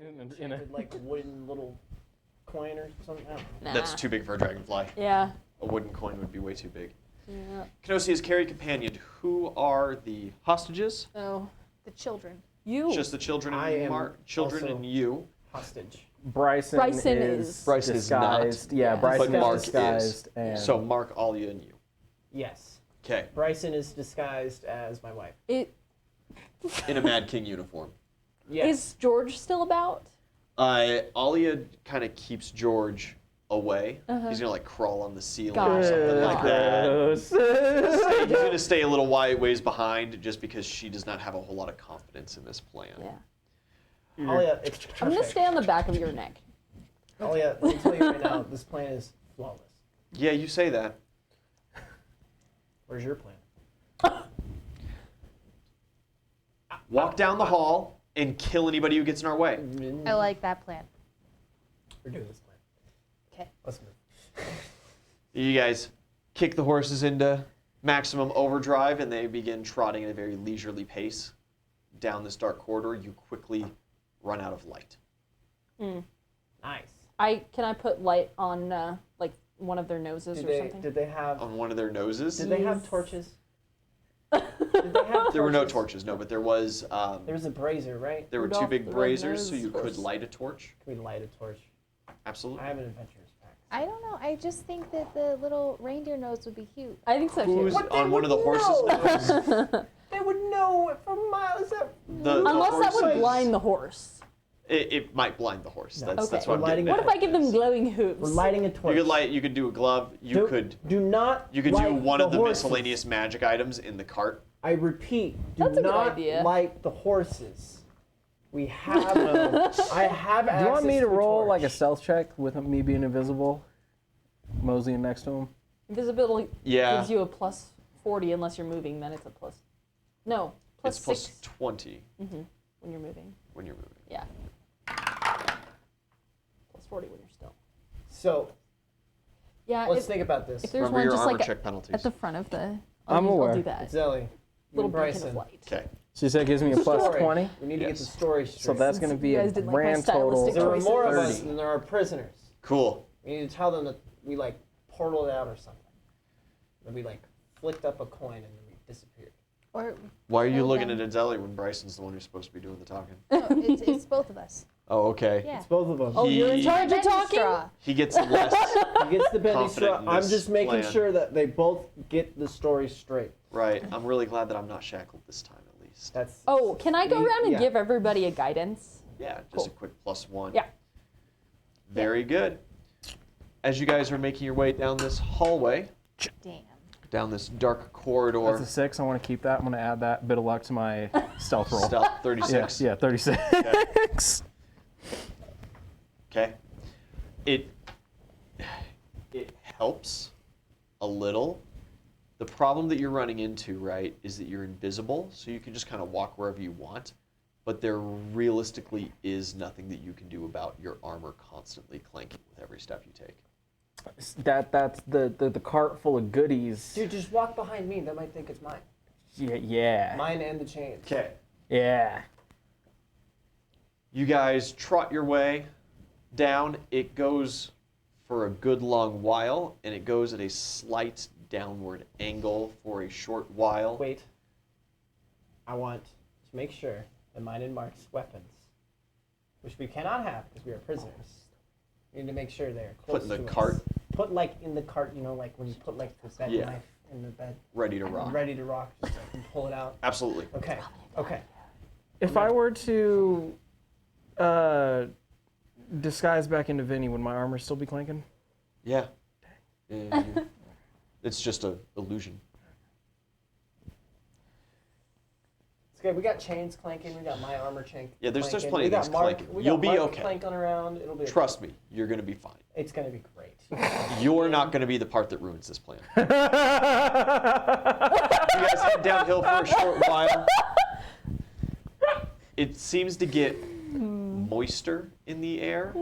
enchanted, like wooden little coin or something? I don't know. Nah. That's too big for a dragonfly. Yeah. A wooden coin would be way too big. Yeah. Kenosi is carry companion. Who are the hostages? Oh, The children. you. Just the children I and am children also- and you. Hostage. Bryson is Bryson is not. disguised. Yeah, Bryson But Mark is disguised. is. And So Mark, Alia, and you. yes, Okay. Bryson is disguised as my wife. It In a Mad King uniform. Yes. is George still about? Alia kind of keeps George away. Uh-huh. He's gonna like crawl on the ceiling Got or it. something like that. Gross. He's gonna stay a little ways behind just because she does not have a whole lot of confidence in this plan. Yeah. Alia, it's I'm gonna perfect. stay on the back of your neck. Alia, let me tell you right now, this plan is flawless. Yeah, you say that. Where's your plan? Walk down the hall and kill anybody who gets in our way. I like that plan. We're doing this plan. Okay. Let's move. You guys kick the horses into maximum overdrive and they begin trotting at a very leisurely pace down this dark corridor. You quickly run out of light. Nice. Can I put light on like one of their noses Did or they something? did they have On one of their noses, did they have Yes. torches? Did they have there were no torches? torches, no, but there was There was a brazier, right? there were two Rudolph big the braziers, so Red-Nosed you could Horse. light a torch. Can we light a torch? Absolutely. I have an adventurous pack. I don't know. I just think that the little reindeer nose would be cute. I think so Who's too. What they on one of the would horses' know. nose? They would know from miles. That The Unless that would horses- blind the horse. It might blind the horse. No. That's Okay. what I'm We're getting lighting at. What if I give them Yes. glowing hooves? we're lighting a torch. You could do a glove. You do not. could do light one of the horses. miscellaneous magic items in the cart. I repeat, do That's a good not idea. light the horses. We have. I have. Do you want me access to a roll torch. like a stealth check with me being invisible? Moseying next to him? Invisibility Yeah. gives you a plus 40 unless you're moving. Then it's a plus. No, plus It's plus 6 20 when you're moving. when you're moving. Yeah. Plus 40 when you're still. So Yeah. let's if, think about this. if there's Remember one your just armor like check penalties. at the front of the. I'm I'll aware. do that. Zelly, Little beacon Bryson. of light. Okay. So you said it gives me a plus Story. 20? We need to get Yes. the story straight. So that's going to be You a guys didn't like my grand total stylistic there are choices. more of us 30. than there are prisoners. Cool. We need to tell them that we like portaled out or something. That we like flicked up a coin and then we disappeared. Or Why are you Kill looking them. at Adeli when Bryson's the one who's supposed to be doing the talking? no, it's both of us. Oh, okay. Yeah. It's both of them. Oh, you're in He- charge of Bendy talking? straw. He gets less. He gets the bendy Confident straw. in I'm this just making plan. sure that they both get the story straight. Right. I'm really glad that I'm not shackled this time, at least. That's. Oh, can I go We- around and yeah. give everybody a guidance? Yeah, just Cool. a quick +1. Yeah. Very good. As you guys are making your way down this hallway, Damn. down this dark corridor, That's a 6. I want to keep that. I'm going to add that bit of luck to my stealth roll. stealth Yeah, 36. yeah, 36. Okay. It helps a little. The problem that you're running into, right, is that you're invisible, so you can just kind of walk wherever you want. But there realistically is nothing that you can do about your armor constantly clanking with every step you take. That's the cart full of goodies. Dude, just walk behind me. They might think it's mine. Yeah. Mine and the chains. Okay. Yeah. You guys trot your way down. It goes for a good long while, and it goes at a slight downward angle for a short while. Wait. I want to make sure that mine and Mark's weapons, which we cannot have because we are prisoners, we need to make sure they're close Put in the to us. cart? Put like in the cart, you know, like when you put like the bed Yeah. knife in the bed, Ready to rock. ready to rock, just like and pull it out. Absolutely. Okay. Okay. If I were to disguise back into Vinny, would my armor still be clanking? Yeah. It's just an illusion. It's good. We got chains clanking. We got my armor Yeah, there's clanking. plenty We of got things Mark, clanking. we You'll got be Mark okay. clanking around. It'll be. Trust me, you're going to be fine. It's gonna be great. You're not going to be the part that ruins this plan. You guys head downhill for a short while. It seems to get moister in the air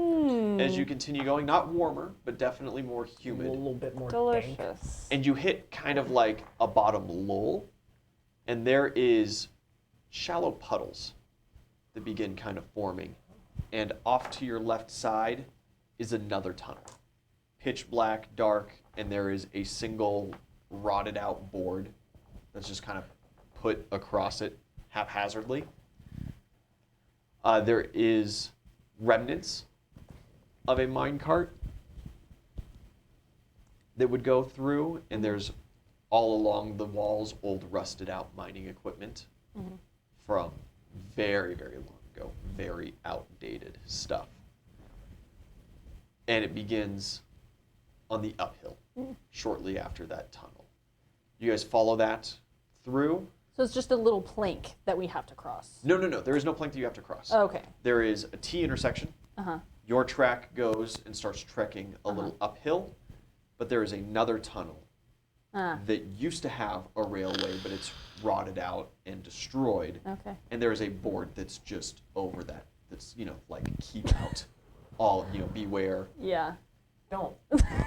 as you continue going. Not warmer, but definitely more A humid. little bit more dank. Delicious. And you hit kind of like a bottom lull, and there is shallow puddles that begin kind of forming and off to your left side is another tunnel. Pitch black, dark, and there is a single rotted out board that's just kind of put across it haphazardly. There is remnants of a minecart that would go through, and there's all along the walls old rusted out mining equipment from very, very long ago, very outdated stuff. And it begins on the uphill shortly after that tunnel. You guys follow that through. So it's just a little plank that we have to cross. No. There is no plank that you have to cross. Okay. There is a T intersection. Uh-huh. Your track goes and starts trekking a little uphill, but there is another tunnel that used to have a railway, but it's rotted out and destroyed. Okay. And there is a board that's just over that. That's, like, keep out. All, beware. Yeah. Don't.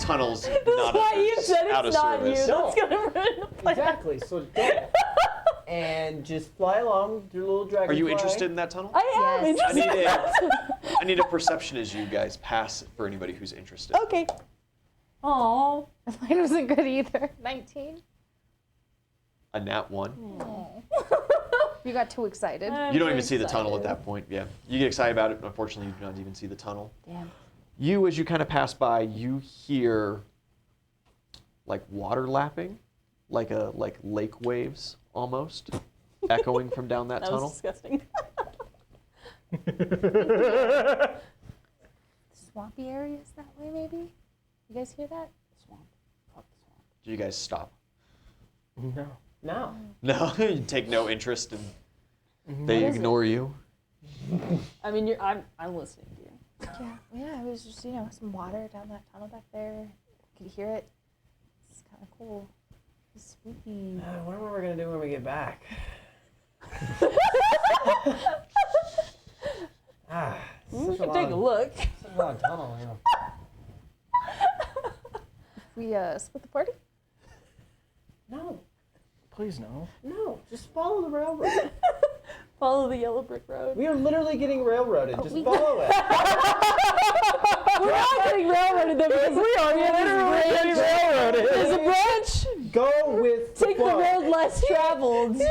Tunnels That's not why under, you said out it's of not service. you. That's gonna ruin the plan. Exactly. So don't. And just fly along, do a little dragon. Are you interested in that tunnel? I am Yes. interested. I need a perception as you guys pass for anybody who's interested. Okay. Oh. Mine wasn't good either. 19. A nat 1. You got too excited. You don't even see the tunnel at that point. Yeah, you get excited about it. Unfortunately, you do not even see the tunnel. Damn. You, as you kind of pass by, you hear like water lapping, like lake waves almost, echoing from down that That tunnel. was disgusting. Swampy areas that way, maybe? You guys hear that? Swamp. Fuck the swamp. Do you guys stop? No. No. No, you take no interest in. They What is it? ignore you. I mean, I'm listening to you. Yeah, it was just, some water down that tunnel back there. You could hear it. It's kind of cool. It's spooky. I wonder what we're gonna do when we get back. We can take a look. Such a long tunnel, We split the party? No, Please no. no, just follow the railroad. Follow the yellow brick road. We are literally getting railroaded. Just follow it. We're not getting railroaded though because we are literally getting railroaded. There's a branch. Go with Take the flow. road less traveled.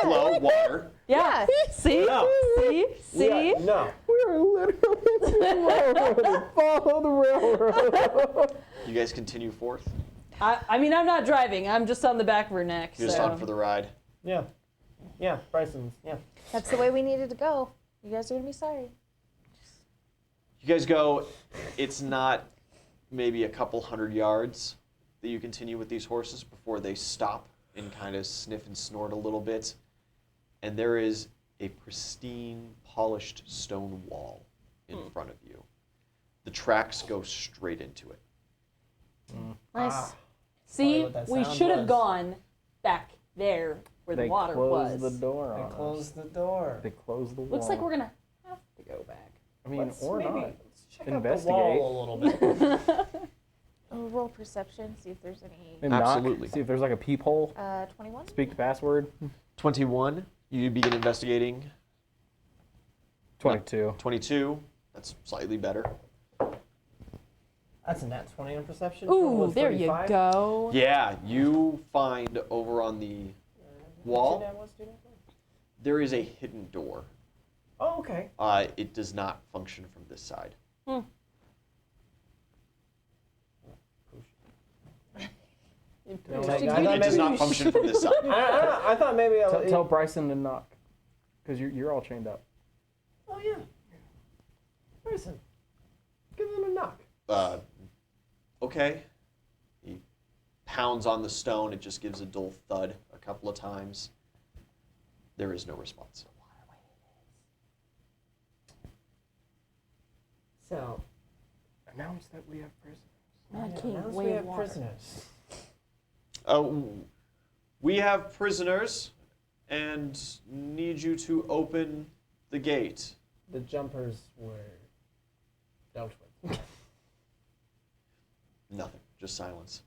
Flow, water. Yeah. See? No. See? See? Yeah, no. We're literally railroaded. Follow the railroad. You guys continue forth. I mean, I'm not driving. I'm just on the back of her neck. You're just so. on for the ride. Yeah. Yeah, Bryson's. Yeah. That's the way we needed to go. You guys are going to be sorry. You guys go. It's not maybe a couple hundred yards that you continue with these horses before they stop and kind of sniff and snort a little bit. And there is a pristine, polished stone wall in front of you. The tracks go straight into it. Nice. Ah. See, what that we sound should have was. gone back there where They the water closed was. the door They on us. closed the door. They closed the wall. Looks like we're gonna have to go back. I mean, Let's or maybe not. let's check Investigate. out the wall a little bit. Roll perception, see if there's any. Maybe knock, Absolutely. see if there's like a peephole. 21? Speak the password. 21, you begin investigating. 22. 22, that's slightly better. That's a nat 20 on perception. Ooh, Total of there you 35. go. Yeah, you find over on the wall, Two nat ones, two nat ones. there is a hidden door. Oh, okay. It does not function from this side. No, Just I to thought get It does maybe- not function from this side. I don't know. I thought maybe I Tell Bryson to knock. Because you're all chained up. Oh, yeah. Bryson, give them a knock. Okay. He pounds on the stone. It just gives a dull thud a couple of times. There is no response. So, Announce that we have prisoners. Mad King, announce way we of have water. prisoners. We have prisoners and need you to open the gate. The jumpers were dealt with. Nothing. Just silence.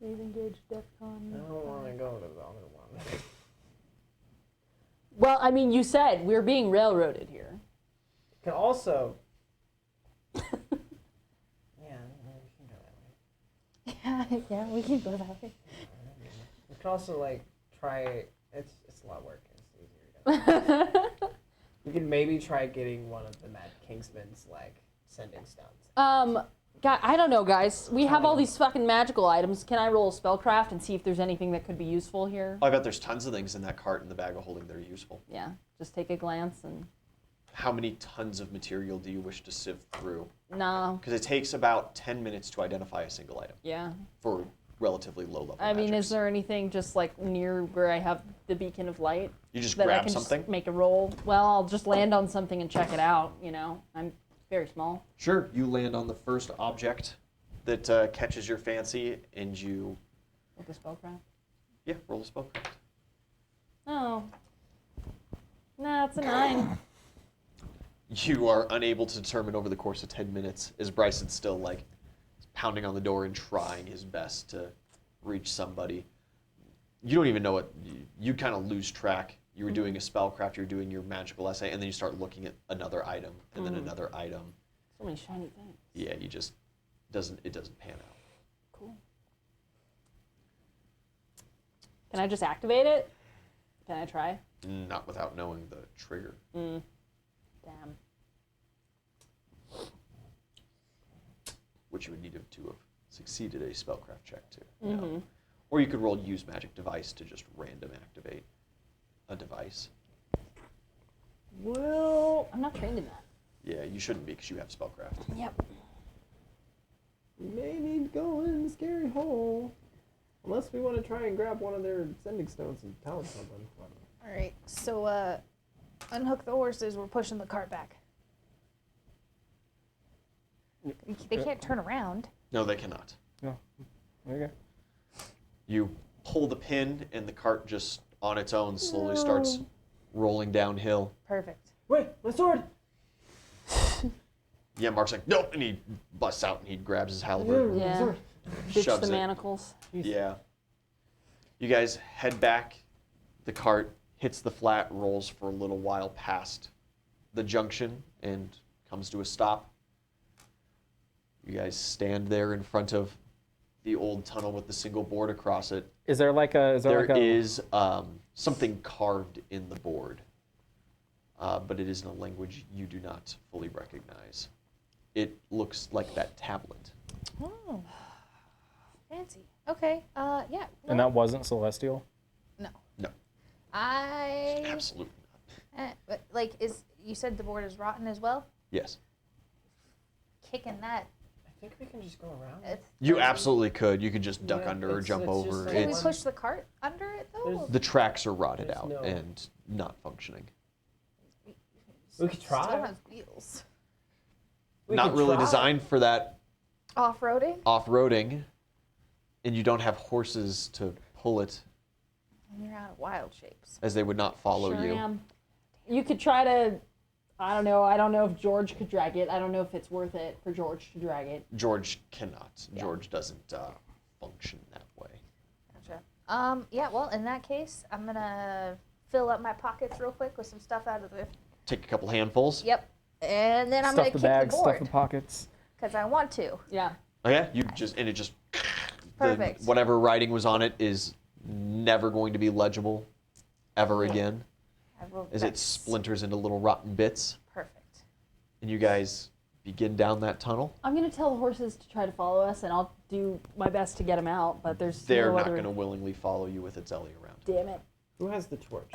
Please engage DEFCON. I don't want to go to the other one. Well, I mean, you said we're being railroaded here. You can also. Yeah, we can go that way. Yeah, we can go that way. We can also like try. It's a lot of work. It's easier. We could maybe try getting one of the Mad Kingsman's like sending stones. God, I don't know, guys. We have all these fucking magical items. Can I roll a spellcraft and see if there's anything that could be useful here? I bet there's tons of things in that cart in the bag of holding that are useful. Yeah, just take a glance and. How many tons of material do you wish to sift through? No. Because it takes about 10 minutes to identify a single item Yeah. for relatively low level I mean, magics. is there anything just like near where I have the beacon of light? You just that I grab can something? Just make a roll. Well, I'll just land on something and check it out. You know, I'm very small. Sure, you land on the first object that catches your fancy, and you, With the spellcraft. yeah, roll a spellcraft. Oh. Nah, it's a 9. You are unable to determine over the course of 10 minutes, as Bryson's still like pounding on the door and trying his best to reach somebody. You don't even know what, you kind of lose track. You were doing a spellcraft, you're doing your magical essay, and then you start looking at another item, and then another item. So many shiny things. Yeah, you just, it doesn't pan out. Cool. Can I just activate it? Can I try? Not without knowing the trigger. Damn. Which you would need to have succeeded a spellcraft check to. You know? Or you could roll use magic device to just random activate a device. Well, I'm not trained in that. Yeah, you shouldn't be because you have spellcraft. Yep. We may need to go in the scary hole. Unless we want to try and grab one of their sending stones and tell them something. All right, so unhook the horses. We're pushing the cart back. They can't turn around. No, they cannot. Oh, okay. You pull the pin and the cart just on its own slowly starts rolling downhill. Perfect. Wait, my sword! Yeah, Mark's like, nope, and he busts out and he grabs his halberd. My Yeah. sword. Ditch Shoves the it. manacles. Yeah. You guys head back. The cart hits the flat, rolls for a little while past the junction, and comes to a stop. You guys stand there in front of the old tunnel with the single board across it. Is there like a? There is something carved in the board, but it is in a language you do not fully recognize. It looks like that tablet. Oh, fancy. Okay. Yeah. And that wasn't celestial. No. No, I. absolutely not. But like, you said the board is rotten as well? Yes. Kicking that. I think we can just go around. You absolutely could. You could just duck Yeah, under or it's jump just over. like Can we It's push the cart under it though? There's- the tracks are rotted There's out no- and not functioning. We could try. Still has wheels. We Not could really try. designed for that Off-roading? off-roading, and you don't have horses to pull it, And you're out of wild shapes. as they would not follow Sure you. am. You could try to. I don't know. I don't know if George could drag it. I don't know if it's worth it for George to drag it. George cannot. Yeah. George doesn't function that way. Gotcha. Yeah, well, in that case, I'm gonna fill up my pockets real quick with some stuff out of the... Take a couple handfuls. Yep. And then I'm Stuff gonna the kick bags, the stuff board. the pockets. Because I want to. Yeah. Oh yeah, you just and it just Perfect. whatever writing was on it is never going to be legible ever again, I will as it that's splinters into little rotten bits. Perfect. And you guys begin down that tunnel. I'm gonna tell the horses to try to follow us, and I'll do my best to get them out. But there's They're no not other. going to willingly follow you with its Ellie around. Damn it! Who has the torch?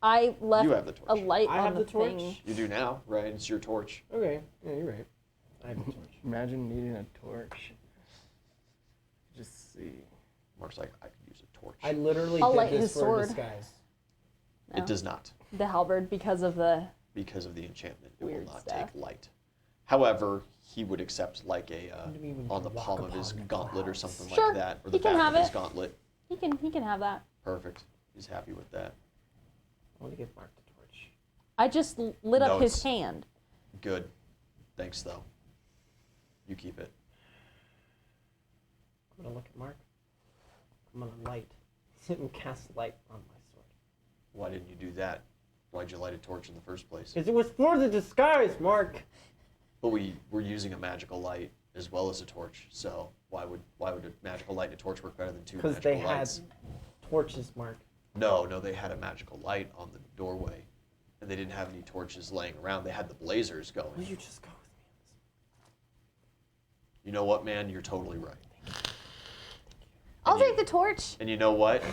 I left You have the a torch. light I on have the torch. thing. You do now, right? It's your torch. Okay, yeah, you're right. I have the torch. Imagine needing a torch. Just see. Mark's like, I could use a torch. I literally I'll did light this his for sword. disguise. No. It does not, The halberd because of the. because of the enchantment. It Weird will not stuff. take light. However, he would accept like a Wouldn't we even on the walk palm of his upon the gauntlet or clouds? something Sure, like that, or the he can back have of his it. gauntlet. He can have that. Perfect. He's happy with that. I want to give Mark the torch. I just lit up his Notes. hand. Good. Thanks, though. You keep it. I'm gonna look at Mark. I'm gonna light and cast light on my sword. Why didn't you do that? Why'd you light a torch in the first place? Because it was for the disguise, Mark. But we were using a magical light as well as a torch, so why would a magical light and a torch work better than two Because magical they had lights? torches, Mark. No, they had a magical light on the doorway, and they didn't have any torches laying around. They had the blazers Will going. you just go with me on this? You know what, man? You're totally right. I'll And you- take the torch. And you know what?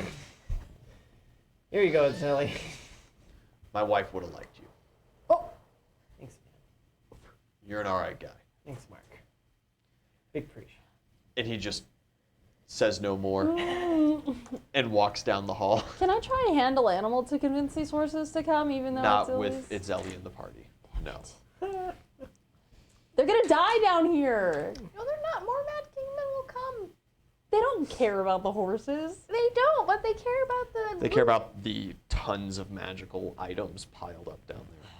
Here you go, Sally. My wife would have liked you. Oh. Thanks, man. You're an all right guy. Thanks, Mark. Big appreciation. And he just says no more and walks down the hall. Can I try and handle animal to convince these horses to come, even though Not it's with Itzelli in the party. No. They're gonna die down here. No, they're not. More Mad Kingmen will come. They don't care about the horses. They don't, but they care about the. They care about the tons of magical items piled up down there.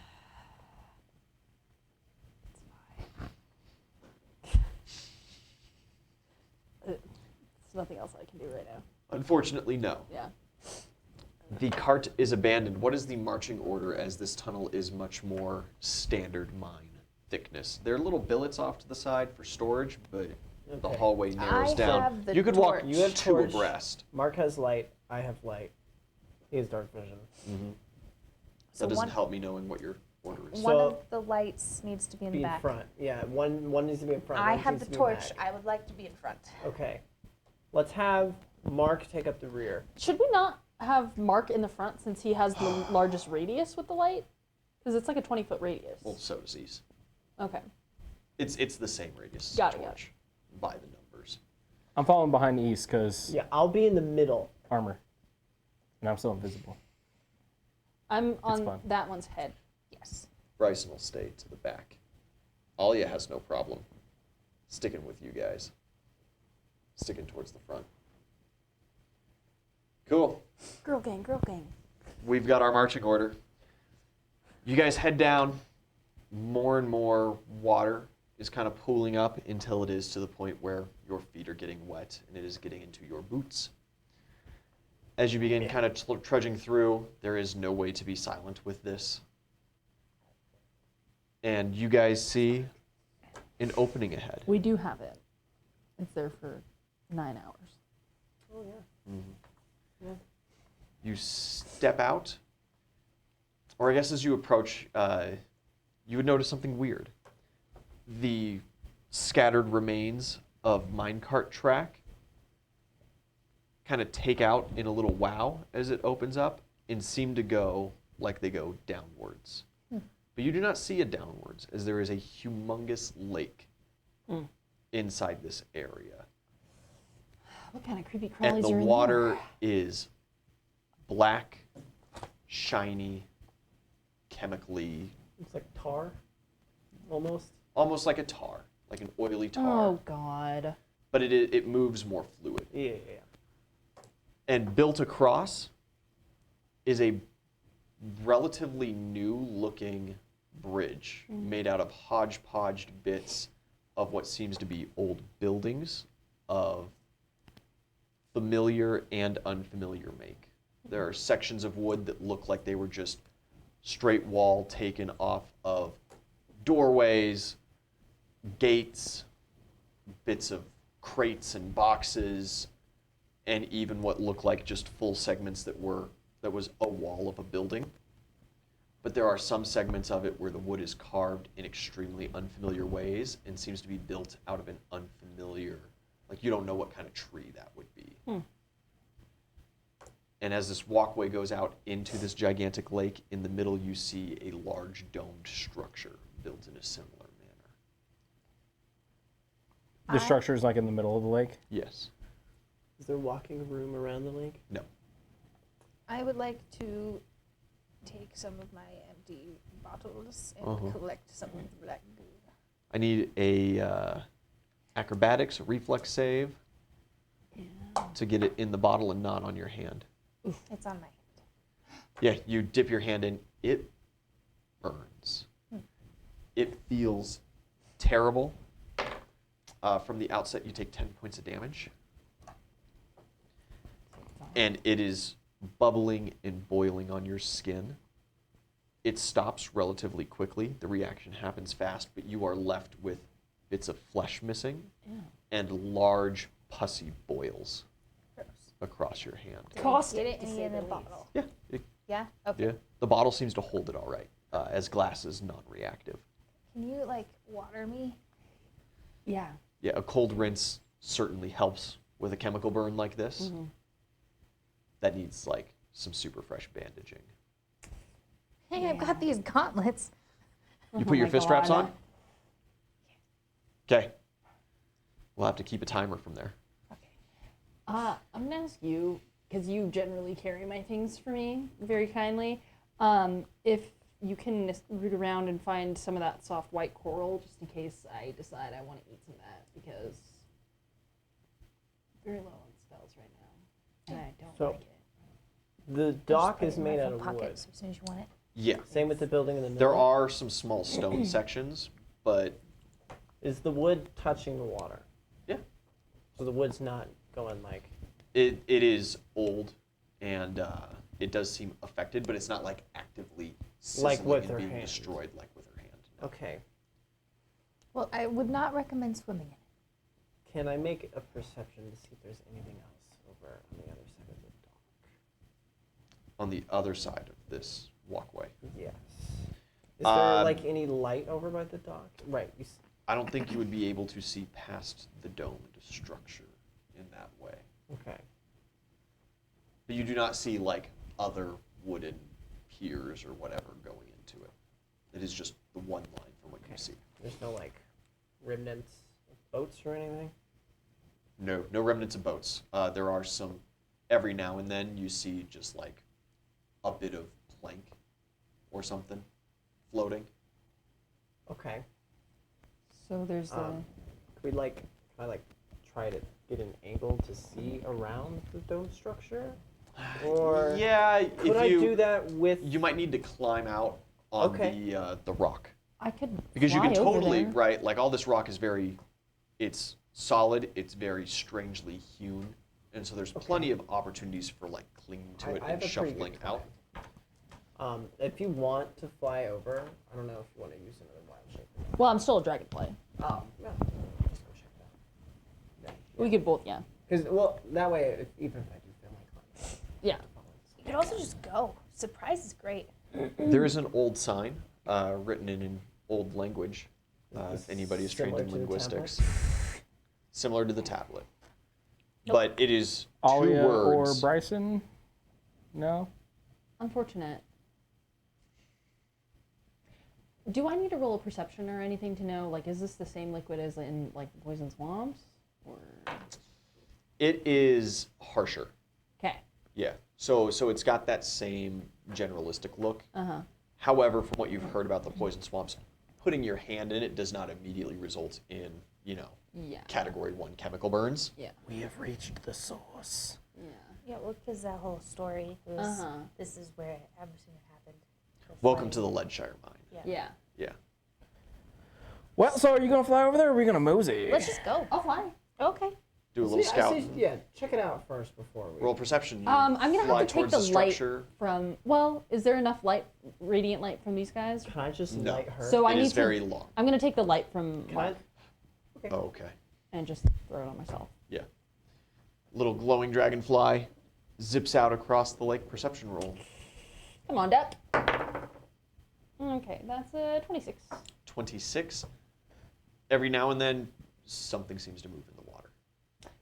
There's nothing else I can do right now. Unfortunately, no. Yeah. The cart is abandoned. What is the marching order, as this tunnel is much more standard mine thickness? There are little billets off to the side for storage, but the Okay. hallway narrows I down. have the You could walk torch. You have two torch. abreast. Mark has light. I have light. He has dark vision. So That doesn't one- help me knowing what your order is. One So- of the lights needs to be in Be the in back. front. Yeah, one needs to be in front. I one have needs the to be in torch. back. I would like to be in front. Okay. Let's have Mark take up the rear. Should we not have Mark in the front since he has the largest radius with the light? Because it's like a 20-foot radius. Well, so does these. Okay. It's the same radius as Got a it, got torch by the numbers. I'm following behind the east because Yeah, I'll be in the middle. armor. And I'm still invisible. I'm on fun. that one's head. Yes. Bryson will stay to the back. Alia has no problem sticking with you guys. Sticking towards the front. Cool. Girl gang, girl gang. We've got our marching order. You guys head down. More and more water is kind of pooling up until it is to the point where your feet are getting wet and it is getting into your boots. As you begin kind of trudging through, there is no way to be silent with this. And you guys see an opening ahead. We do have it. It's there for 9 hours. Oh yeah. You step out, or I guess as you approach, you would notice something weird. The scattered remains of minecart track kind of take out in a little wow as it opens up and seem to go like they go downwards. But you do not see a downwards, as there is a humongous lake inside this area. What kind of creepy crawlies And the are in water there? is black, shiny, chemically, It's like tar, almost. almost like a tar, like an oily tar. Oh God. But it moves more fluid. Yeah. And built across is a relatively new looking bridge made out of hodgepodge bits of what seems to be old buildings of familiar and unfamiliar make. There are sections of wood that look like they were just straight wall taken off of doorways, gates, bits of crates and boxes, and even what looked like just full segments that was a wall of a building. But there are some segments of it where the wood is carved in extremely unfamiliar ways and seems to be built out of an unfamiliar, like you don't know what kind of tree that would be. And as this walkway goes out into this gigantic lake, in the middle you see a large domed structure built in a similar manner. The structure is like in the middle of the lake. Yes. Is there walking room around the lake? No. I would like to take some of my empty bottles and collect some of the black goo. I need a acrobatics reflex save to get it in the bottle and not on your hand. It's on my hand. Yeah, you dip your hand in, it burns. It feels terrible. From the outset, you take 10 points of damage. And it is bubbling and boiling on your skin. It stops relatively quickly. The reaction happens fast, but you are left with bits of flesh missing and large pussy boils across your hand. Caustic, Get it to any say in the a least. bottle? Yeah, Yeah? Okay. yeah. The bottle seems to hold it all right, as glass is non-reactive. Can you, like, water me? Yeah. Yeah, a cold rinse certainly helps with a chemical burn like this. That needs like some super fresh bandaging. Hey, I've got these gauntlets. You put your my fist wraps God. on? Okay. We'll have to keep a timer from there. I'm gonna ask you, because you generally carry my things for me very kindly, if you can root around and find some of that soft white coral, just in case I decide I want to eat some of that, because I'm very low on spells right now, and I don't So- like it. The Just dock put it is in my made front out of pocket, wood. so as soon as you want it. Yeah. Same with the building in the middle. There are some small stone sections, but Is the wood touching the water? yeah, So the wood's not going like. it is old and it does seem affected, but it's not like actively Like sizzling with and her being hand. destroyed like with her hand. No. Okay. Well, I would not recommend swimming in it. Can I make a perception to see if there's anything else over on the other side of the dock? On the other side of this walkway. Yes. Is there Um, like any light over by the dock? Right. I don't think you would be able to see past the domed structure in that way. Okay. But you do not see like other wooden piers or whatever going into it. It is just the one line from what you Okay. see. There's no like remnants of boats or anything? No, no remnants of boats. There are some, every now and then you see just like a bit of plank or something floating. Okay. So there's the... Could we like, can I like try to get an angle to see around the dome structure? Or Yeah, could if I you do that with? you might need to climb out on Okay. the rock. I could Because you fly can over totally, there. right, like all this rock is very, it's solid, it's very strangely hewn, and so there's plenty of opportunities for like clinging to it I have and a pretty good shuffling out. plan. If you want to fly over, I don't know if you want to use another wild shape. Well, I'm still a dragonfly. Yeah. Let's go check it out. We could both, yeah. Because well, that way, even if I do feel like climbing, Yeah. You could also just go. Surprise is great. There is an old sign written in an old language. Is If anybody is this trained in similar to the linguistics, similar to the tablet, but it is two Alia or words. Bryson? No? Unfortunate. Do I need to roll a perception or anything to know, like, is this the same liquid as in, like, poison swamps? Or... It is harsher. Okay. Yeah. So it's got that same generalistic look. Uh-huh. However, from what you've heard about the poison swamps, putting your hand in it does not immediately result in, Yeah. category 1 chemical burns. Yeah. We have reached the source. Yeah. Yeah, well, because that whole story was, Uh-huh. this is where everything happened. The Welcome to the flooding. Lead Shire mine. Yeah. Yeah. Yeah. Well, so are you gonna fly over there or are we gonna mosey? Let's just go. I'll fly. Okay. Do a little scout. yeah, check it out first before we. Roll perception. You I'm gonna fly have to take towards the light structure. from. Well, is there enough light, radiant light from these guys? Can I just No. light her? So I It need is to. very long. I'm gonna take the light from Can I? Mark Oh, okay. and just throw it on myself. Yeah. Little glowing dragonfly zips out across the lake. Perception roll. Come on, duck. Okay, that's a 26. 26. Every now and then, something seems to move in the water.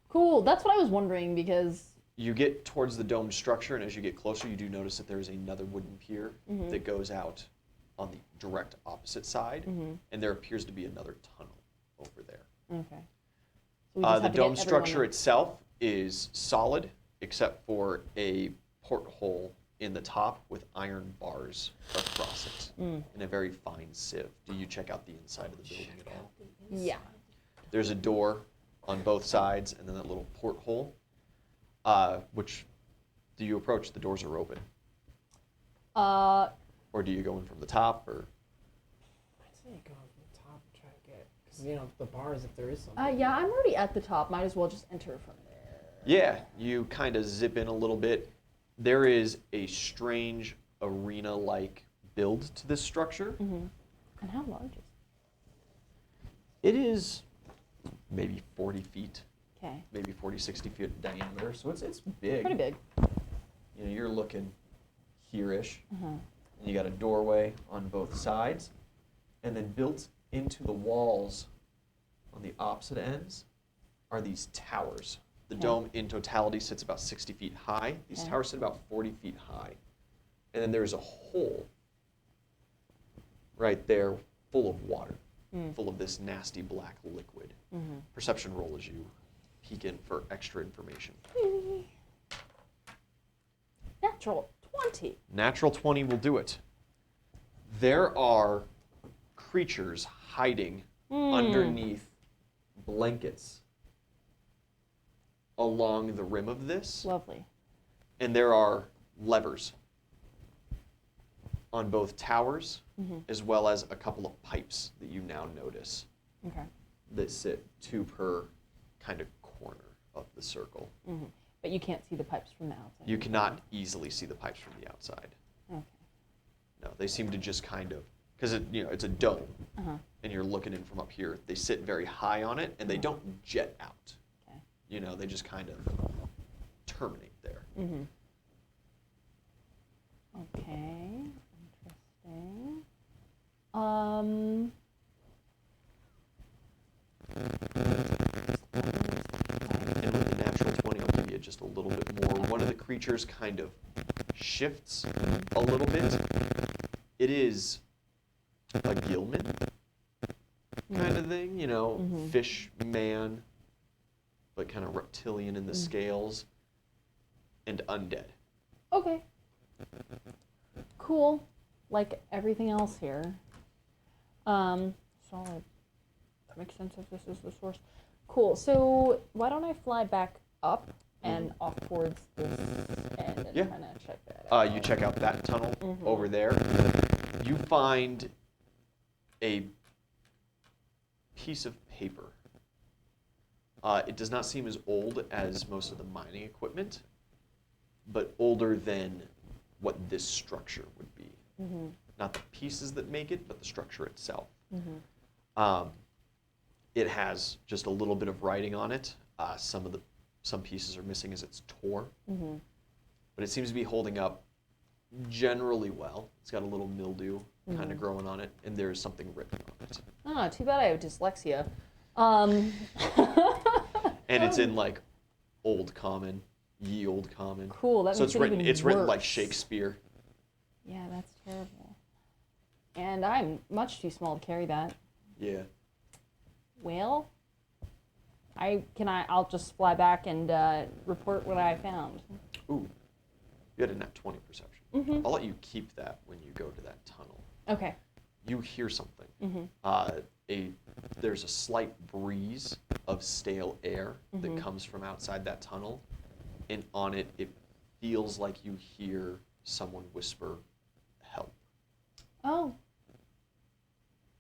Cool. That's what I was wondering because. You get towards the domed structure, and as you get closer, you do notice that there is another wooden pier that goes out on the direct opposite side, and there appears to be another tunnel over there. Okay. So we just The have to get dome structure everyone in. itself is solid, except for a porthole in the top with iron bars across it in a very fine sieve. Do you check out the inside of the building at all? Yeah. There's a door on both sides, and then that little porthole. Which do you approach? The doors are open. Or do you go in from the top? Or I'd say go from the top and try to get, because the bars, if there is something. Yeah, I'm already at the top. Might as well just enter from there. yeah, you kind of zip in a little bit. there is a strange arena-like build to this structure. Mm-hmm. And how large is It is maybe 40 feet, it? Okay. maybe 40, 60 feet in diameter, so it's big. Pretty big. You know, you're looking here-ish, Uh-huh. and you got a doorway on both sides, and then built into the walls on the opposite ends are these towers. The Okay. dome in totality sits about 60 feet high. These Okay. towers sit about 40 feet high. And then there's a hole right there full of water, full of this nasty black liquid. Mm-hmm. Perception roll as you peek in for extra information. Natural 20. Natural 20 will do it. There are creatures hiding underneath blankets along the rim of this, Lovely. and there are levers on both towers, as well as a couple of pipes that you now notice Okay. that sit 2 per kind of corner of the circle. Mm-hmm. But you can't see the pipes from the outside. You cannot easily see the pipes from the outside. Okay. No, they seem to just kind of, because it's a dome, Uh-huh. and you're looking in from up here. They sit very high on it, and they don't jet out. Okay. You know, they just kind of terminate there. Mm-hmm. Okay. Interesting. And with the natural 20, I'll give you just a little bit more. One of the creatures kind of shifts a little bit. It is a gillman kind of thing, you know, fish man, but kind of reptilian in the scales, and undead. Okay. Cool. Like everything else here. Solid. That makes sense if this is the source. Cool. So why don't I fly back up and off towards this end and Yeah. kind of check that out? You check out that tunnel over there. You find a piece of paper. It does not seem as old as most of the mining equipment, but older than what this structure would be. Not the pieces that make it, but the structure itself. It has just a little bit of writing on it. Some pieces are missing as it's tore, but it seems to be holding up generally well. It's got a little mildew kind of growing on it, and there's something written on it. Oh, too bad I have dyslexia. And it's in like Old Common, Ye Old Common. Cool. That So makes it's written. It It's written like worse. Shakespeare. Yeah, that's terrible. And I'm much too small to carry that. Yeah. Well, I'll just fly back and report what I found. Ooh, you had a nat 20 perception. I'll let you keep that when you go to that tunnel. Okay. You hear something. There's a slight breeze of stale air that comes from outside that tunnel, and on it, it feels like you hear someone whisper, "Help." Oh.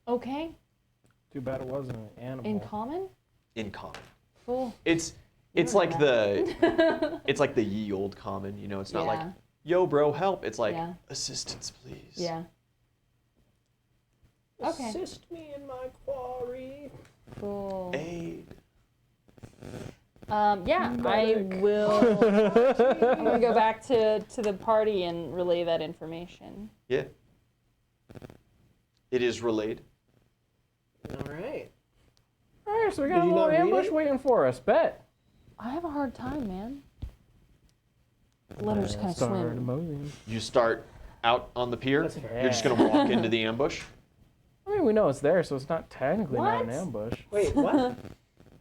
Okay. Too bad it wasn't an animal. In common? In common. Cool. It's don't like know it's like the ye old common. You know, it's not like, Yeah. "Yo, bro, help." It's like, Yeah. "Assistance, please." Yeah. Okay. Assist me in my quarry. Cool. Aid. Yeah, I will. I'm gonna go back to the party and relay that information. Yeah. It is relayed. All right. All right, so we got Did a you little not read ambush it? waiting for us. Bet. I have a hard time, man. The letters kind of Start swim. emoting. You start out on the pier. That's You're just gonna walk into the ambush. I mean, we know it's there, so it's not technically not an What? ambush. Wait, what?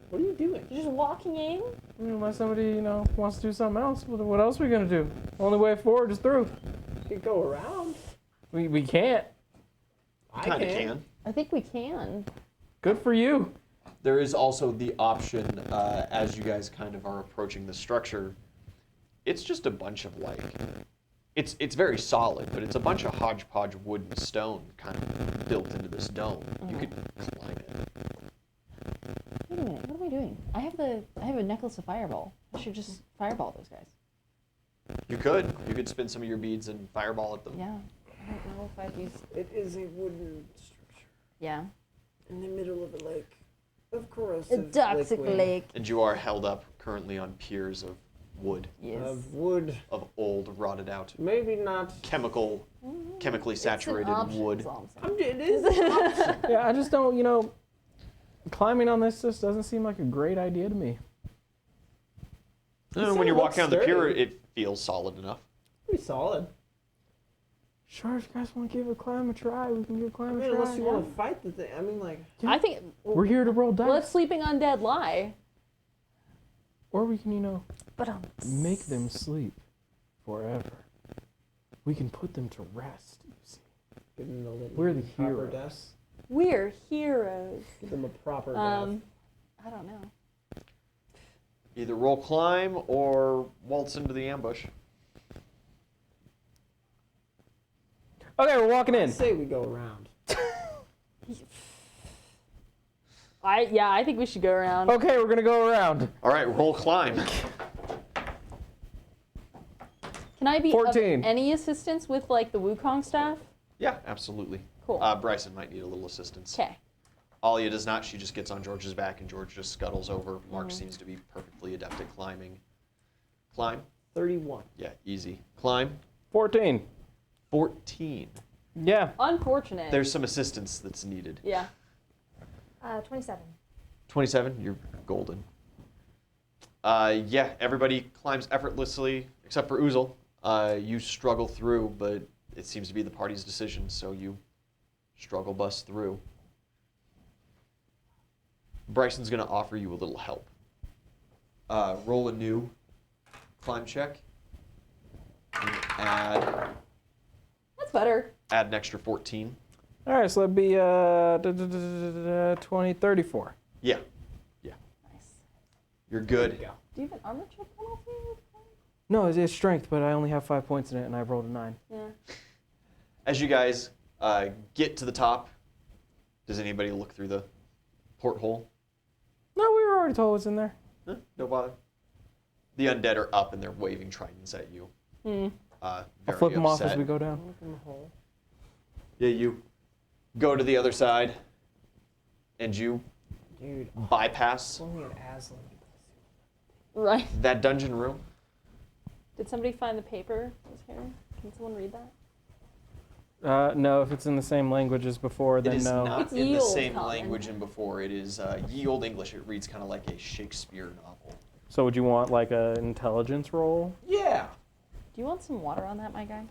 What are you doing? You're just walking in? I mean, unless somebody, wants to do something else, what else are we gonna do? Only way forward is through. You could go around. We can't. I Kind of can. I think we can. Good for you. There is also the option, as you guys kind of are approaching the structure, it's just a bunch of it's very solid, but it's a bunch of hodgepodge wood and stone kind of built into this dome. You could climb it. Wait a minute. What am I doing? I have a necklace of fireball. I should just fireball those guys. You could spin some of your beads and fireball at them. Yeah. I don't know if I'd use. It is a wooden structure Yeah. in the middle of a lake. Of course. A toxic lake. And you are held up currently on piers of wood, Yes. Of wood. of old, rotted out, Maybe not. chemically saturated wood. That's all I'm saying. It is an option. Yeah, I just don't, you know, climbing on this just doesn't seem like a great idea to me. When you walk looks down the pier, sturdy. it feels solid enough. Pretty solid. Sure, if you guys want to give a climb a try, we can give a I climb mean, a try. unless you want to fight the thing. I mean, like. I think. We're here to roll dice. Let sleeping undead lie. Or we can, you know, But make them sleep forever. We can put them to rest, you see. Give them the little We're the proper heroes. death. We're heroes. Give them a proper death. I don't know. Either roll climb or waltz into the ambush. Okay, we're walking I in. say we go around. I think we should go around. Okay, we're gonna go around. All right, roll climb. Can I be 14. of any assistance with like the Wukong staff? Yeah, absolutely. Cool. Bryson might need a little assistance. Okay. Alia does not. She just gets on George's back, and George just scuttles over. Mark seems to be perfectly adept at climbing. Climb? 31. Yeah, easy. Climb? 14. 14. Yeah. Unfortunate. There's some assistance that's needed. Yeah. 27. 27, you're golden. Yeah, everybody climbs effortlessly, except for Oozle. You struggle through, but it seems to be the party's decision, so you struggle bust through. Bryson's going to offer you a little help. Roll a new climb check. And That's better. add an extra 14. All right, so that'd be 20, 34. Yeah, Nice. you're good. There you go. Do you have an armor check penalty? No, it's strength, but I only have 5 points in it, and I rolled a 9. Yeah. As you guys get to the top, does anybody look through the porthole? No, we were already told what's in there. Huh, no bother. The undead are up and they're waving tridents at you. Hmm. I'll Very flip them off upset. as we go down. Open the hole. Yeah, you go to the other side and you Dude, bypass only an Aslan. Right. that dungeon room. Did somebody find the paper? Was here? Can someone read that? No, if it's in the same language as before, It then is no. not It's in the ye olde same common. language and before. It is ye old English. It reads kind of like a Shakespeare novel. So would you want like an intelligence roll? Yeah. Do you want some water on that, my guy?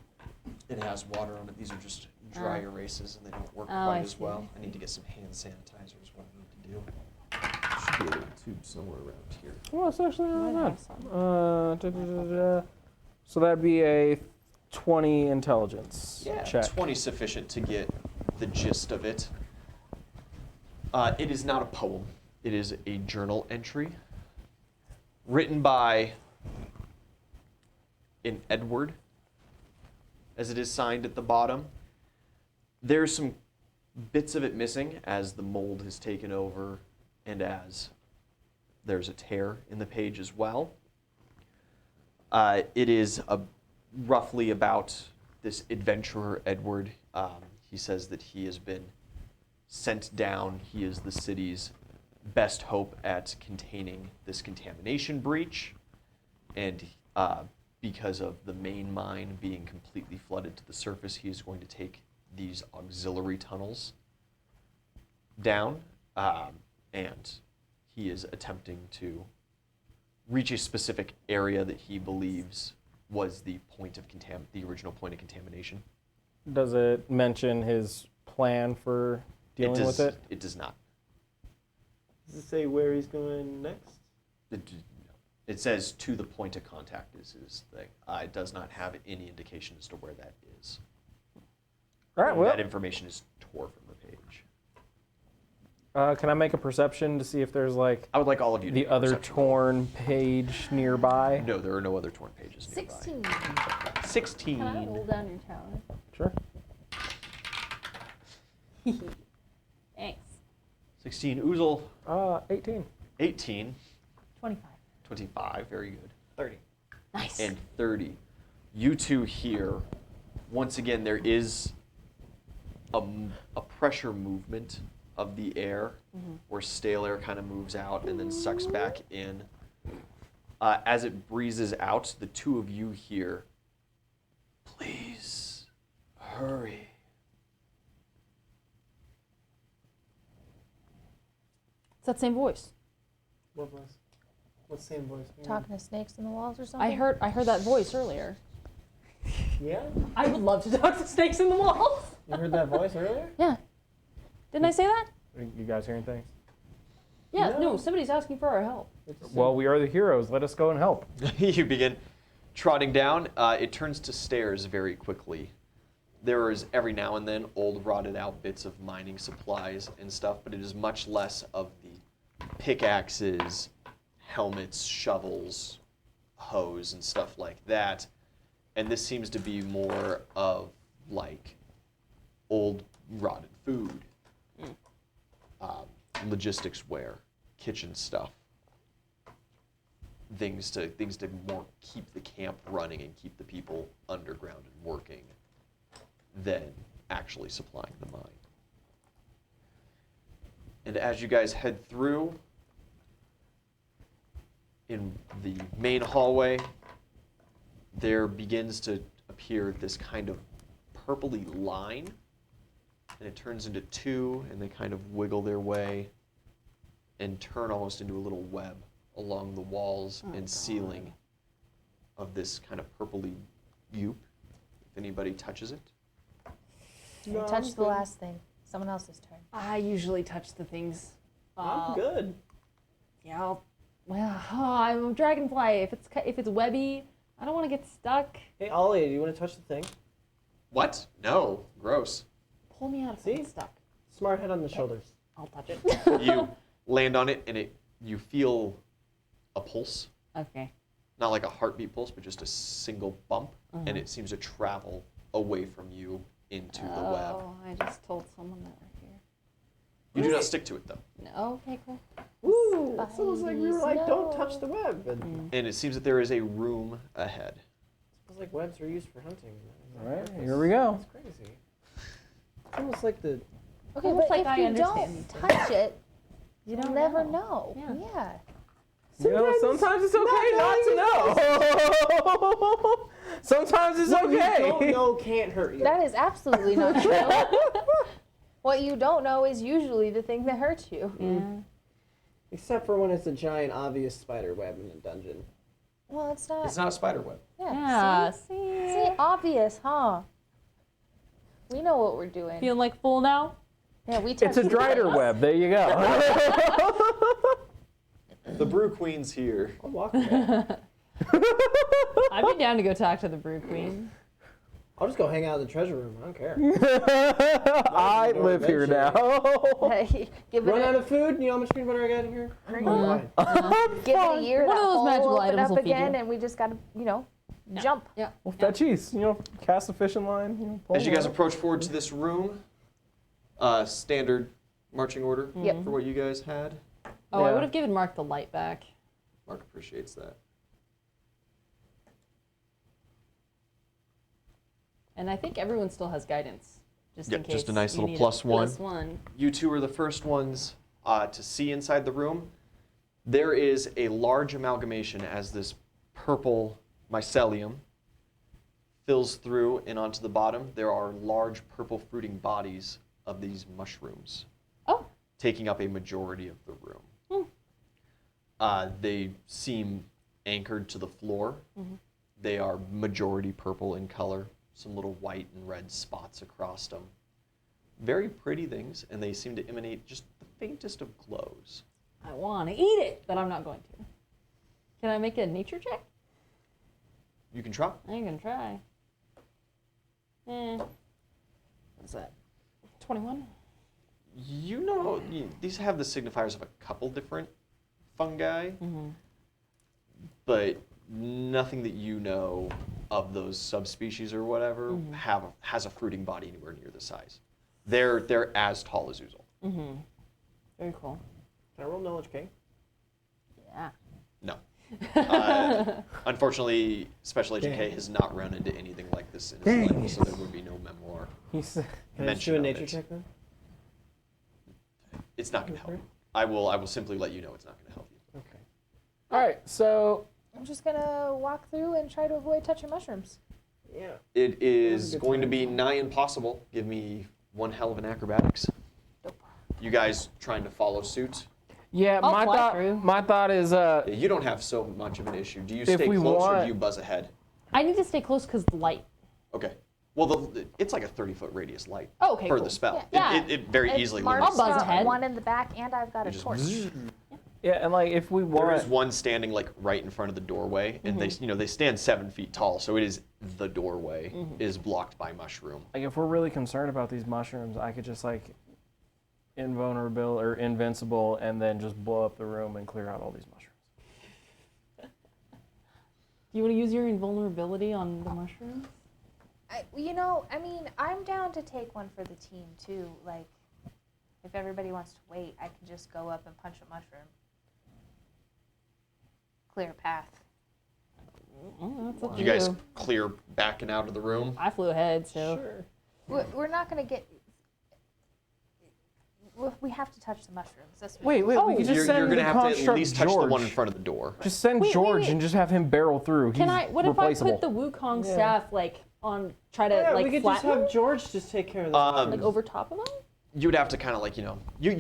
It has water on it. These are just dry erases and they don't work Oh, quite I as see. well. I need to get some hand sanitizer is what I need to do. Should be a little tube somewhere around here. Well, it's actually Might not have some. bad. So that'd be a 20 intelligence Yeah, check. 20 sufficient to get the gist of it. It is not a poem. It is a journal entry written by an Edward, as it is signed at the bottom. There's some bits of it missing as the mold has taken over and as there's a tear in the page as well. It is roughly about this adventurer, Edward. He says that he has been sent down. He is the city's best hope at containing this contamination breach. And because of the main mine being completely flooded to the surface, he is going to take these auxiliary tunnels down. And he is attempting to reach a specific area that he believes was the point of the original point of contamination. Does it mention his plan for dealing with it? It does not. Does it say where he's going next? It says to the point of contact is his thing. It does not have any indication as to where that is. All right, well, That information is tore from the page. can I make a perception to see if there's like I would like all of you to the make a other perception roll. torn page nearby? No, there are no other torn pages nearby. 16. 16. Can I roll down your tower? Sure. Thanks. 16. Oozle, 18. 18. 25. 25. Very good. 30. Nice. And 30. You two here, once again, there is a pressure movement of the air, where stale air kind of moves out and then sucks back in. As it breezes out, the two of you here, please hurry. It's that same voice. What was? What same voice? Talking to snakes in the walls or something? I heard that voice earlier. Yeah? I would love to talk to snakes in the walls. You heard that voice earlier? Yeah. Didn't I say that? You guys hearing things? Yeah, No. no, somebody's asking for our help. Well, we are the heroes. Let us go and help. You begin trotting down. It turns to stairs very quickly. There is every now and then old rotted out bits of mining supplies and stuff, but it is much less of the pickaxes, helmets, shovels, hoes, and stuff like that. And this seems to be more of like old rotted food, logistics ware, kitchen stuff, things to more keep the camp running and keep the people underground and working than actually supplying the mine. And as you guys head through, in the main hallway, there begins to appear this kind of purpley line, and it turns into two, and they kind of wiggle their way and turn almost into a little web along the walls and ceiling of this kind of purpley goop. If anybody touches it. No, Touch I'm the good. last thing. Someone else's turn. I usually touch the things. I'm good. Yeah. I'm a dragonfly. If it's webby, I don't want to get stuck. Hey, Ollie, do you want to touch the thing? What? No. Gross. Pull me out if See? I'm stuck. Smart head on the shoulders. I'll touch it. You land on it, and you feel a pulse. Okay. Not like a heartbeat pulse, but just a single bump, and it seems to travel away from you into the web. Oh, I just told someone that right here. You do not stick to it, though. No. Okay, cool. Woo! It's almost like we were like, don't Spidey's touch the web. And And it seems that there is a room ahead. It's like webs are used for hunting. All right, here we go. It's crazy. It's almost like the. Okay, Almost but like if I you understand don't touch it, You you'll don't never know. know. Yeah. You know, sometimes it's okay not to know. Sometimes it's What okay. you don't know can't hurt you. That is absolutely not true. What you don't know is usually the thing that hurts you. Yeah. Except for when it's a giant, obvious spider web in a dungeon. Well, it's not. It's not a spider web. Yeah. See? See, obvious, huh? We know what we're doing. Feeling like full now? Yeah, we It's a touched the drider place. web. There you go. The Brew Queen's here. I'll walk away. I'd be down to go talk to the Brew Queen. I'll just go hang out in the treasure room. I don't care. I live here now. Hey, give it Run out a, of food? You know how much peanut butter I got in here? I'm Mhm. fine. give it a year. One of that those hole magical will open items up will feed again, you. and we just gotta, jump. Yeah. Well, fetchies, cast the fishing line. Pull As you guys it. approach forward to this room, standard marching order Yep. for what you guys had. Oh, I Yeah. would have given Mark the light back. Mark appreciates that. And I think everyone still has guidance. Just Yep, in case. just a nice you little need plus one. Plus one. You two are the first ones to see inside the room. There is a large amalgamation as this purple mycelium fills through and onto the bottom. There are large purple fruiting bodies of these mushrooms Oh. taking up a majority of the room. They seem anchored to the floor. They are majority purple in color, some little white and red spots across them. Very pretty things, and they seem to emanate just the faintest of glows. I want to eat it, but I'm not going to. Can I make a nature check? You can try. I can try. What's that? 21? These have the signifiers of a couple different fungi, but nothing that you know of those subspecies or whatever has a fruiting body anywhere near the size. They're as tall as Oozle. Very cool. Can I roll knowledge, King? Yeah. No. Unfortunately, Special Agent K Dang. has not run into anything like this in his Dang life, it. so there would be no memoir. He's Can I just do mention a of nature it. check then? It's not going to help. Okay. I will simply let you know it's not going to help you. Okay. all right. So I'm just gonna walk through and try to avoid touching mushrooms. Yeah. It is good going to time. be nigh impossible. Give me one hell of an acrobatics. Nope. You guys trying to follow suit? yeah, I'll my fly thought through. my thought is Yeah, you don't have so much of an issue. Do you If stay we close or want- do you buzz ahead? I need to stay close because the light. Okay. Well, it's like a 30-foot radius light Oh, okay, for cool. the spell. Yeah. It very If easily Mark's limits. I'll buzz got ahead. one in the back, and I've got a You just torch. yeah, and like if we There is want one standing like right in front of the doorway, and they stand 7 feet tall, so it is the doorway is blocked by mushroom. like if we're really concerned about these mushrooms, I could just like invulnerable or invincible and then just blow up the room and clear out all these mushrooms. Do you want to use your invulnerability on the mushrooms? I'm down to take one for the team too. Like, if everybody wants to wait, I can just go up and punch a mushroom. Clear a path. Oh, that's up to You guys clear backing out of the room. I flew ahead, so. Sure. We're not gonna get. We have to touch the mushrooms. That's what Wait, we could just You're send going to the have to at construct least touch George. the one in front of the door. Just send Wait, George wait. and just have him barrel through. Can He's I? What if I replaceable. put the Wukong Yeah. staff like on? Try to Yeah, like we could just flatten have them? George just take care of the Like over top of them? You would have to kind of like, you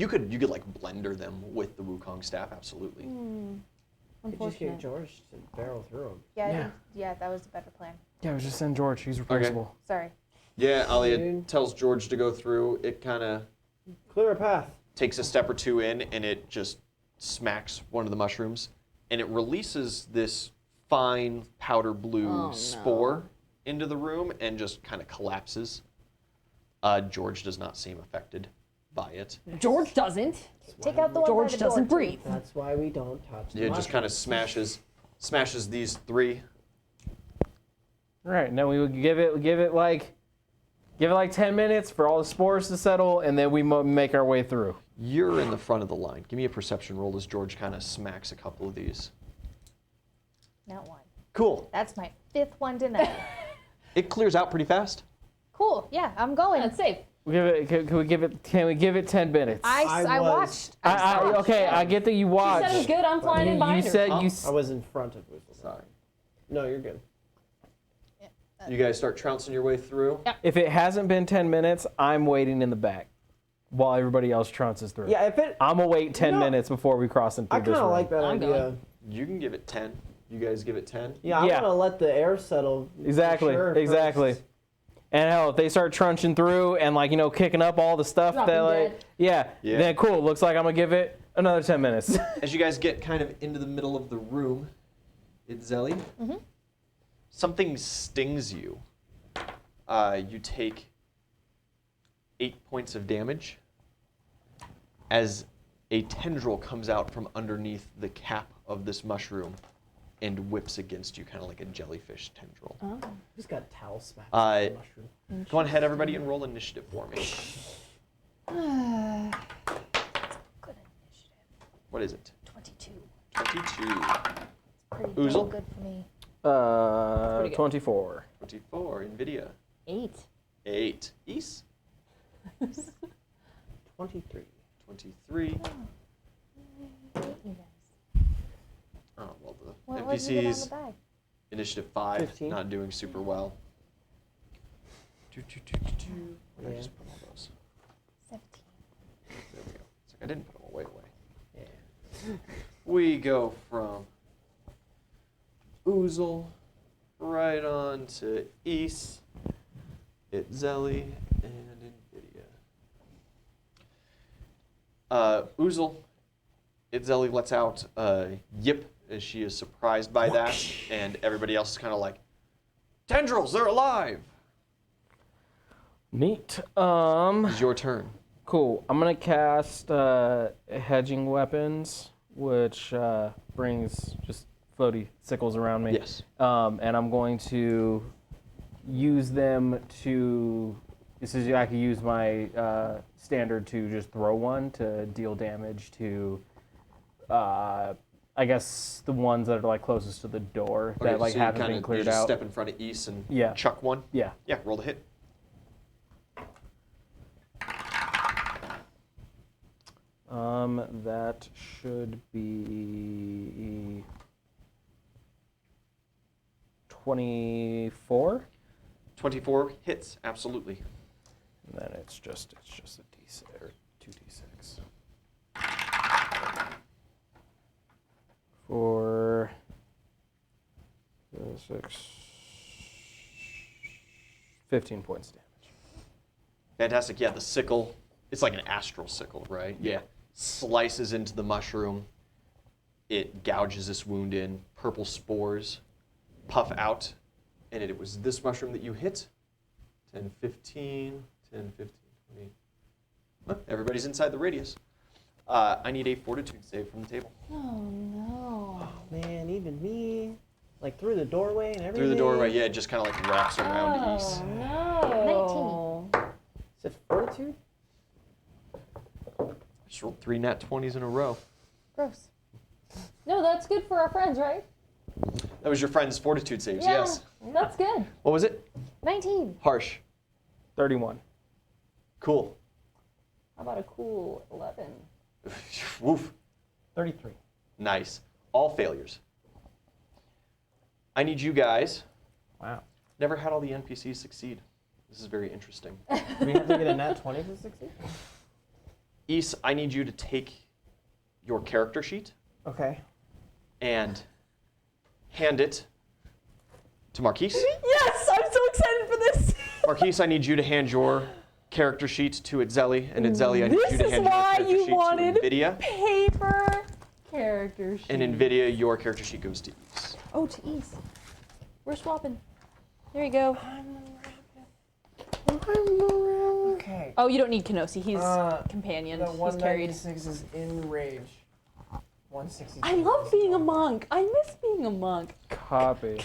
could like blender them with the Wukong staff, absolutely. Could just Unfortunate. get George to barrel through him. Yeah, Yeah. yeah, that was a better plan. Yeah, just send George. He's replaceable. Sorry. Yeah, Alia Dude. tells George to go through. It kind of Clear a path. takes a step or two in, and it just smacks one of the mushrooms, and it releases this fine powder blue Oh, no. spore into the room and just kind of collapses. George does not seem affected by it. George doesn't. Take out the one by George the door, doesn't too. breathe. That's why we don't touch the It just kind of mushrooms. smashes these three. All right, now we would give it like 10 minutes for all the spores to settle, and then we make our way through. You're in the front of the line. Give me a perception roll as George kind of smacks a couple of these. Not one. Cool. That's my 5th one tonight. It clears out pretty fast. Cool. Yeah, I'm going. That's safe. Can we give it 10 minutes? I watched. Okay, I get that you You watched. said it was good. I'm flying in You behind her. said Huh? you. I was in front of Wizzle. Sorry. No, you're good. You guys start trouncing your way through. If it hasn't been 10 minutes, I'm waiting in the back while everybody else trounces through. Yeah, if it. I'm gonna wait 10 No. minutes before we cross into I this kind of room. like that I'm idea. going. You can give it 10. You guys give it 10. Yeah, I Yeah. want to let the air settle. for Exactly, sure exactly. first. And hell, if they start trunching through and kicking up all the stuff Dropping that dead. yeah, then cool. Looks like I'm gonna give it another 10 minutes. As you guys get kind of into the middle of the room, it's Zelly. Something stings you. You take 8 points of damage as a tendril comes out from underneath the cap of this mushroom and whips against you, kind of like a jellyfish tendril. Just got towel smacked. Uh, with the mushroom. Go on ahead, everybody, and roll initiative for me. Good initiative. What is it? 22. 22. Pretty Oozle? damn good for me. Pretty good. 24. 24. NVIDIA. 8. 8. East. 23. 23. Hate you guys. Oh, well, the What did you get on the NPCs, bag? initiative 5, 15. not doing super well. Where did I Yeah. just put all those? 17. There we go. It's like I didn't put them away. Yeah. We go from Oozle right on to East, Itzelli, and NVIDIA. Oozle, Itzelli lets out a yip as she is surprised by that, and everybody else is kind of like, tendrils, they're alive! Neat. It's your turn. Cool. I'm gonna cast hedging weapons, which brings just floaty sickles around me. Yes. And I'm going to use them to. This is I can use my standard to just throw one to deal damage to I guess the ones that are like closest to the door Okay, that like so you haven't kinda- been cleared you just out. step in front of East and Yeah. chuck one. Yeah. Yeah, roll the hit. That should be 24. 24 hits, absolutely. And then it's just a D6 or 2d6. For 6, 15 points damage. Fantastic. Yeah, the sickle, it's like an astral sickle, right? Yeah. Slices into the mushroom. It gouges this wound in. Purple spores puff out. And it was this mushroom that you hit. 10, 15, 10, 15, 20. Huh, everybody's inside the radius. I need a fortitude save from the table. Oh no. Man, even me. Like through the doorway and everything. Through the doorway, yeah, it just kind of like wraps around East. No. 19. Is it fortitude? Just rolled 3 nat 20s in a row. Gross. No, that's good for our friends, right? That was your friend's fortitude saves, Yeah, yes. that's good. What was it? 19. Harsh. 31. Cool. How about a cool 11? Woof. 33. Nice. All failures. I need you guys. Wow. Never had all the NPCs succeed. This is very interesting. Do we have to get a nat 20 to succeed? Ys, I need you to take your character sheet Okay. and hand it to Marquise. Yes, I'm so excited for this. Marquise, I need you to hand your character sheet to Itzeli, and Itzeli, I need This you to is hand your why character you sheet wanted to NVIDIA. paper character sheet. And NVIDIA, your character sheet goes to Ys. Oh, to East. We're swapping. There you go. Okay. Oh, you don't need Kenosi. He's Uh, companion. The He's carried. 196 is in rage. 160. I love being a monk. I miss being a monk. Copy.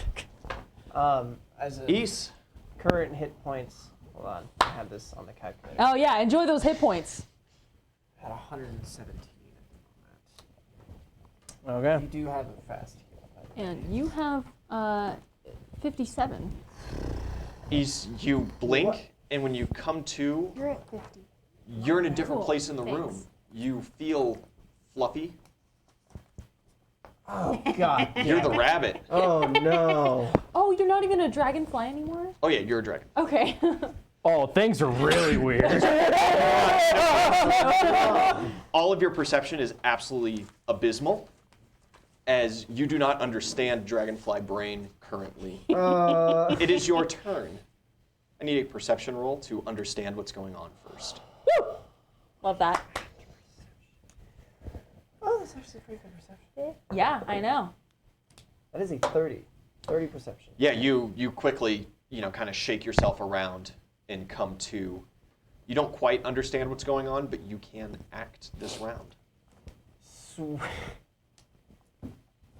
As a Ys, current hit points. Hold on. I have this on the calculator. Oh yeah, enjoy those hit points. At 117 at the moment. Okay. You do have a fast heal. And you have 57. Ys, you blink, What? and when you come to, You're at 50. you're in a different Cool. place in the Thanks. room. You feel fluffy. Oh God. You're the damn it. rabbit. Oh no. Oh, you're not even a dragonfly anymore? Oh yeah, you're a dragon. Okay. Oh, things are really weird. All of your perception is absolutely abysmal, as you do not understand dragonfly brain currently. It is your turn. I need a perception roll to understand what's going on first. Love that. Oh, that's actually a pretty good perception. Yeah, I know. That is a 30. 30 perception. Yeah, you quickly, kind of shake yourself around and come to. You don't quite understand what's going on, but you can act this round. Sweet. How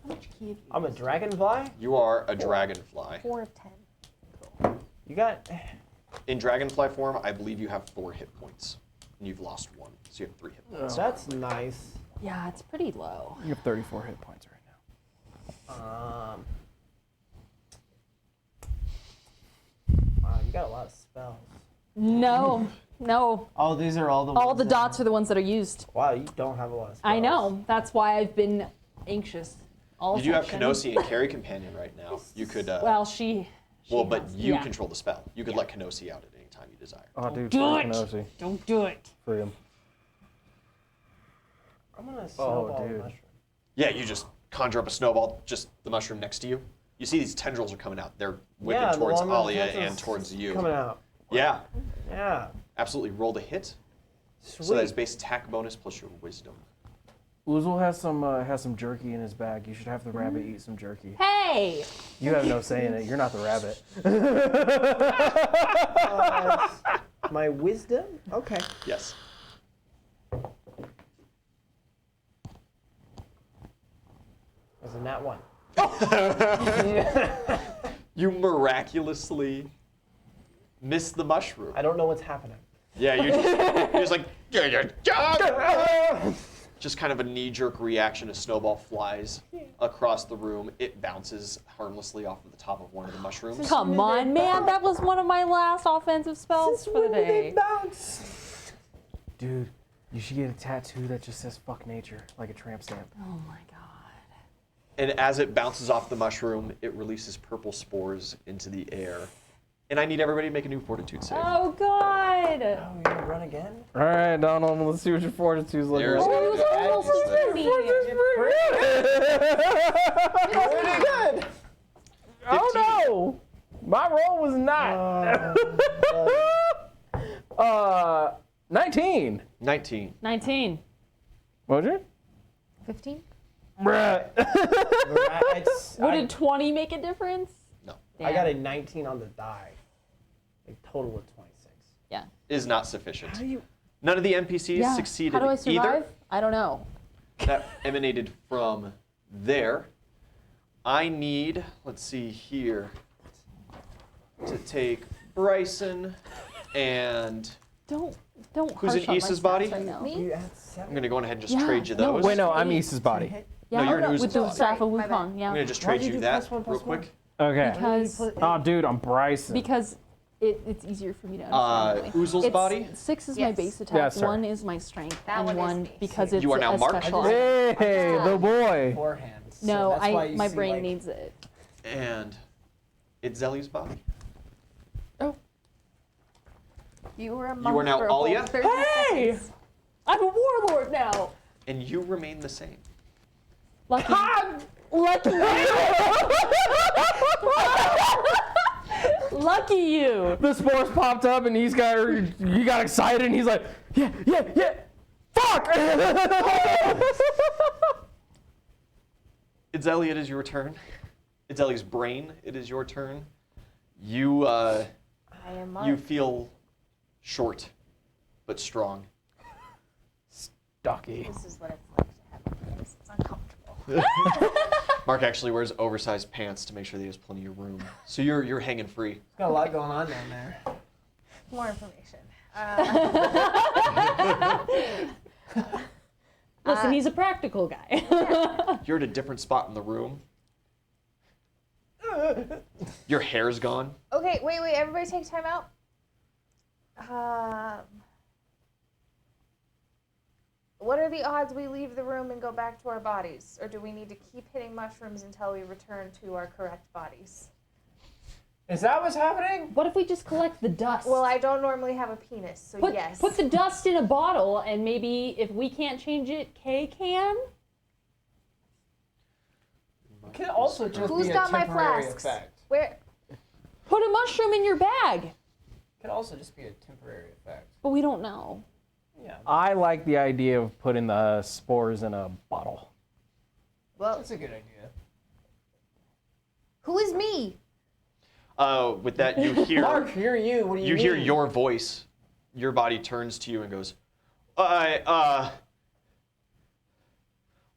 much key have you I'm a used? dragonfly. You are a dragonfly. 4 of 10. You got. In dragonfly form, I believe you have 4 hit points, and you've lost 1, so you have 3 hit points. That's nice. Yeah, it's pretty low. You have 34 hit points right now. Wow, you got a lot of spells. No, no. Oh, these are all the. All ones the that- dots are the ones that are used. Wow, you don't have a lot of spells. I know. That's why I've been anxious. All You do have session. Kenosi and Carry Companion right now. You could. Well, she but has- you yeah. control the spell. You could Yeah. let Kenosi out at any time you desire. Oh, dude, do free it. Kenosi. Don't do it. Free him. I'm gonna snowball the dude. mushroom. Yeah, you just conjure up a snowball, just the mushroom next to you. You see these tendrils are coming out. They're whipping Yeah, the towards long little Alia tendrils and towards you. Coming out. Yeah, Yeah. absolutely. Roll the hit. Sweet. So that is base attack bonus plus your wisdom. Uzel has some jerky in his bag. You should have the rabbit eat some jerky. Hey! You have no say in it. You're not the rabbit. My wisdom? Okay. Yes. That's a nat 1. You miraculously miss the mushroom. I don't know what's happening. Yeah, you're just like, just just kind of a knee-jerk reaction, a snowball flies across the room. It bounces harmlessly off of the top of one of the mushrooms. Come on, man. That was one of my last offensive spells for the day. bounce? Dude, you should get a tattoo that just says "fuck nature" like a tramp stamp. Oh my god. And as it bounces off the mushroom, it releases purple spores into the air. And I need everybody to make a new fortitude save. Oh god. Oh, you're gonna run again? All right, Donald, let's see what your fortitude's looking There's like. Oh, it was almost as me. Pretty good. Oh no! My roll was not. 19. 19. 19. What was it? 15? Bruh. What, did 20 make a difference? No. I got a 19 on the die. A total of 26. Yeah. Is not sufficient. How do you... None of the NPCs succeeded How do I survive? either. I don't know. That emanated from there. I need, let's see here, to take Bryson and Don't Who's in harsh on my Issa's stats body? right now. Me? You had I'm 7. going to go ahead and just Yeah, trade you no, those. Wait, no, I'm Issa's body. Yeah, No, you're in with Uza's the body. staff of My bad. Wukong, yeah. I'm going to just Why'd trade you you do that +1, real +1? quick. Okay. Because Oh, dude, I'm Bryson. because it's easier for me to understand. that way. Uzul's It's- body? 6 is my Yes. base attack, Yeah, sir. 1 is my strength, That and one is 1 base. because it's You are now a marked? special. Hey, the boy. Beforehand. So No, that's why you my see, brain like, needs it. And it's Zelly's body. Oh, You were a are monk now for a whole Alia? 30 hey! seconds. I'm a warlord now. And you remain the same. Lucky. Lucky you. Lucky you. The spores popped up and he got excited and he's like, yeah. Fuck! It's Ellie, it is your turn. It's Ellie's brain, it is your turn. You I am Mark. you feel short, but strong. Ducky. This is what it's like to have a penis. It's uncomfortable. Mark actually wears oversized pants to make sure that he has plenty of room. So you're hanging free. Got a lot going on down there. More information. Listen, he's a practical guy. You're at a different spot in the room. Your hair's gone. Okay, wait. Everybody take time out. What are the odds we leave the room and go back to our bodies? Or do we need to keep hitting mushrooms until we return to our correct bodies? Is that what's happening? What if we just collect the dust? Well, I don't normally have a penis, so yes. Put the dust in a bottle, and maybe if we can't change it, Kay can? It could also just Who's be got a my temporary flasks? effect. Where? Put a mushroom in your bag. It could also just be a temporary effect. But we don't know. Yeah, I like the idea of putting the spores in a bottle. Well, that's a good idea. who is me? With that, you hear Mark, hear you. What do you you mean? hear your voice. Your body turns to you and goes,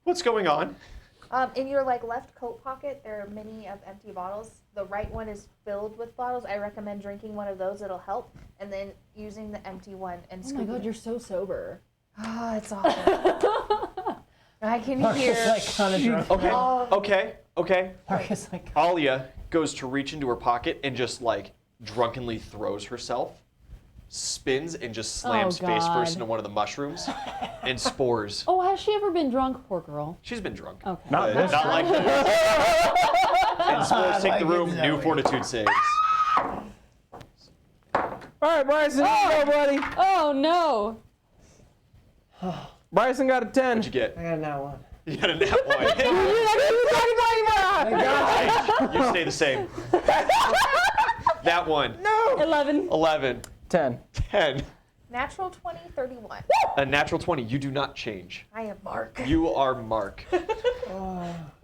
what's going on? In your left coat pocket, there are many of empty bottles. The right one is filled with bottles. I recommend drinking one of those; it'll help. And then using the empty one and Oh my god, you're so sober. Oh, it's awful. I can hear. Like kind of drunk. Okay. Marcus like. Alia goes to reach into her pocket and just drunkenly throws herself, spins and just slams face God. first into one of the mushrooms, and spores. Oh, has she ever been drunk, poor girl? She's been drunk. Okay. Not this. Not like this. And spores take the room. Like New Zoe. fortitude saves. All right, Bryson, go, buddy. Oh no. Bryson got a 10. What'd you get? I got now one. You got a nat one. You stay the same. That one. No. 11. 11. 10. 10. Natural 20, 31. A natural 20. You do not change. I am Mark. You are Mark.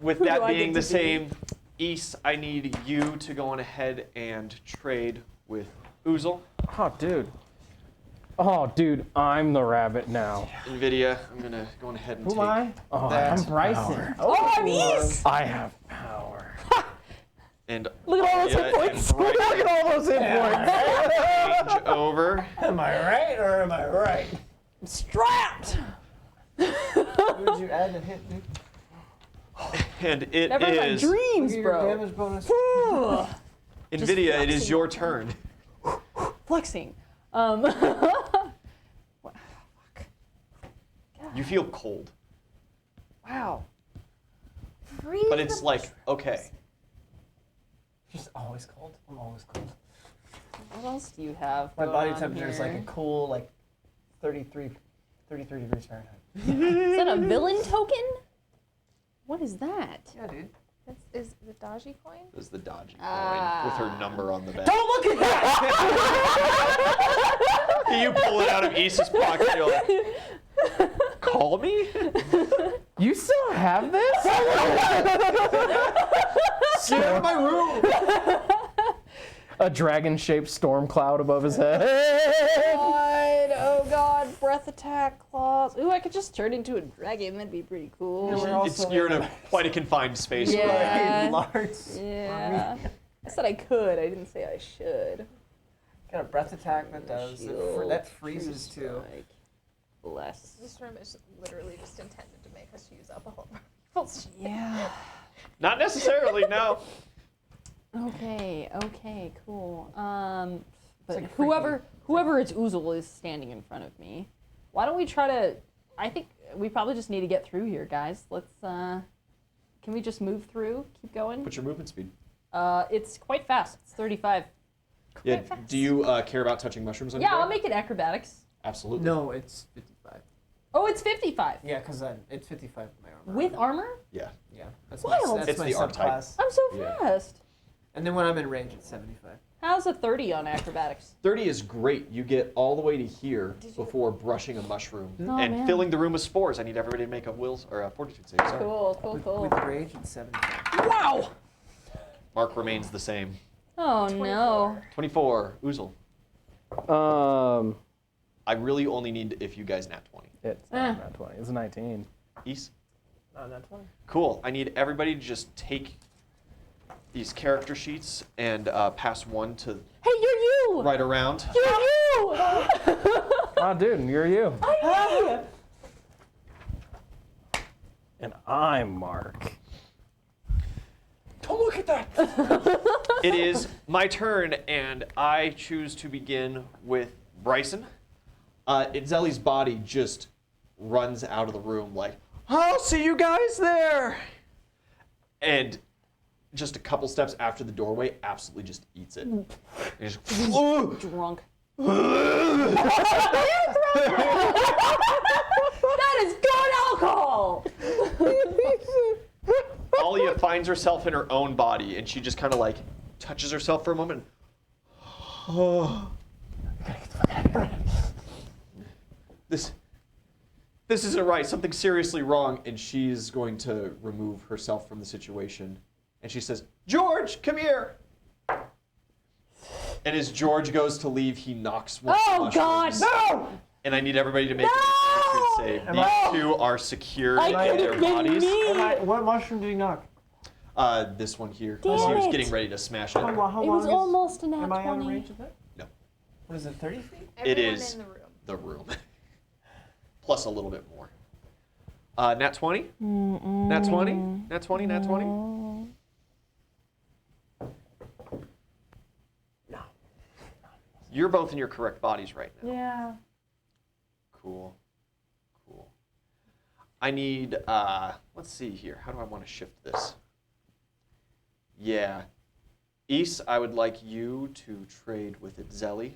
With Who that do I being get the to be? same, East, I need you to go on ahead and trade with Uzul. Oh, dude, I'm the rabbit now. NVIDIA, I'm going to go on ahead and Who take... am I? Oh, I'm that's Bryson. power. Oh, I'm East. I have power. And Look at all those Alia hit points. and Bryson Look at all those hit points. change over. Am I right or am I right? Strapped. What did you add to hit, dude? And it Never in my is dreams, Look at your bro. damage bonus. Ugh. NVIDIA. It is flexing. your turn. Flexing. You feel cold, Wow. Freeze but it's the like okay. Just always cold. I'm always cold. What else do you have? My going body on temperature is like a here? cool, like 33 degrees Fahrenheit. Is that a villain token? What is that? Yeah, dude. Is the Daji coin? Is the dodgy coin with her number on the back. Don't look at that! You pull it out of Issa's pocket. You're like, call me? You still have this? Get out of my room! A dragon-shaped storm cloud above his head. Oh god, breath attack, claws. Ooh, I could just turn into a dragon. That'd be pretty cool. Yeah, we're also You're in a quite a confined space. Yeah. Large. Yeah. I said I could. I didn't say I should. Got a breath attack that does. Shield, That freezes too. Like, bless. This room is literally just intended to make us use up all of our evil shit. Yeah. Not necessarily, no. Okay. Cool. But like whoever it's Oozle is standing in front of me. Why don't we try to? I think we probably just need to get through here, guys. Let's. Can we just move through? Keep going. What's your movement speed? It's quite fast. It's 35. Yeah. Do you care about touching mushrooms on Yeah, your I'll day? make it acrobatics. Absolutely. No, it's 55. Oh, it's 55 Yeah, because it's 55 with my armor. with armor. Yeah. Yeah. That's Wild. that's It's my the archetype. subclass. I'm so Yeah. fast. And then when I'm in range, it's 75. How's a 30 on acrobatics? 30 is great. You get all the way to here before brushing a mushroom Oh, and man. filling the room with spores. I need everybody to make a wills or a fortitude save. Sorry. Cool. With rage, it's 75. Wow. Mark remains the same. Oh no. 24. Oozle. I really only need if you guys nat 20. It's not 20. It's 19. East. Not 20. Cool. I need everybody to just take these character sheets and pass one to Hey, you're you. right around. You're you. Oh, dude, you're you. Hi. And I'm Mark. Don't look at that! It is my turn, and I choose to begin with Bryson. Itzelli's body just runs out of the room like, I'll see you guys there! And just a couple steps after the doorway, absolutely just eats it. And just, Drunk. That is good alcohol. Alia finds herself in her own body, and she just kind of like touches herself for a moment. This isn't right. Something's seriously wrong, and she's going to remove herself from the situation. And she says, "George, come here." And as George goes to leave, he knocks one. Oh God, no! And I need everybody to make a fortitude save. These two are secured I in could their have been bodies. me. What mushroom did he knock? This one here. Damn As he was it. getting ready to smash it. How It long was is, almost an am I out of 20. range of that? No. What is it, 30 feet? It Everyone is in the room. the room. Plus a little bit more. Nat 20? Nat 20? Nat 20? Nat 20? No. You're both in your correct bodies right now. Yeah. Cool. I need, let's see here. How do I want to shift this? Yeah. Ys, I would like you to trade with Itzelli.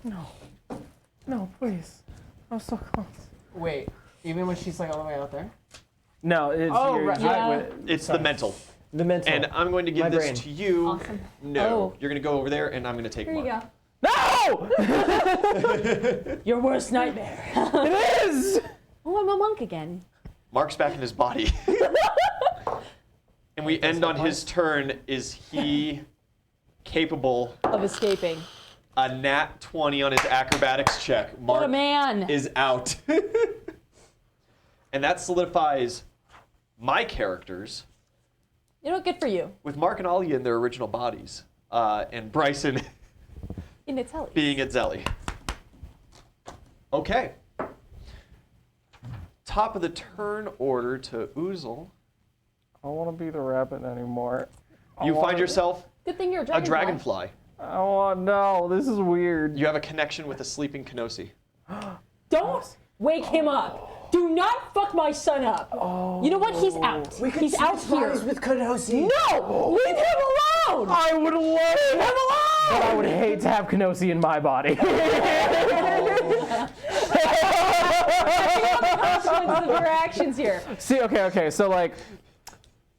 No, please. I'm so close. Wait, even when she's like all the way out there? No, it's Oh, your, right. Yeah. It's Sorry. the mental. The mental. And I'm going to give My this brain. to you. Awesome. No. Oh. You're going to go over there, and I'm going to take Here you one. go. No! Your worst nightmare. It is! Oh, I'm a monk again. Mark's back in his body. And we end on his turn. Is he capable? Of escaping. A nat 20 on his acrobatics check. What a Mark man. is out. And that solidifies my characters You know, good for you. with Mark and Alia in their original bodies. And Bryson In Italy. being at Zelly. Okay. top of the turn order to Oozle. I don't want to be the rabbit anymore. You find yourself Good thing you're a a dragonfly. dragonfly. Oh no, this is weird. You have a connection with a sleeping Kenosi. Don't wake him up. Do not fuck my son up. You know what? He's out. He's out here. with Kenosi. No! Leave him alone! I would love it. Leave him alone! But I would hate to have Kenosi in my body. Consequences of your actions here. See, okay, so like,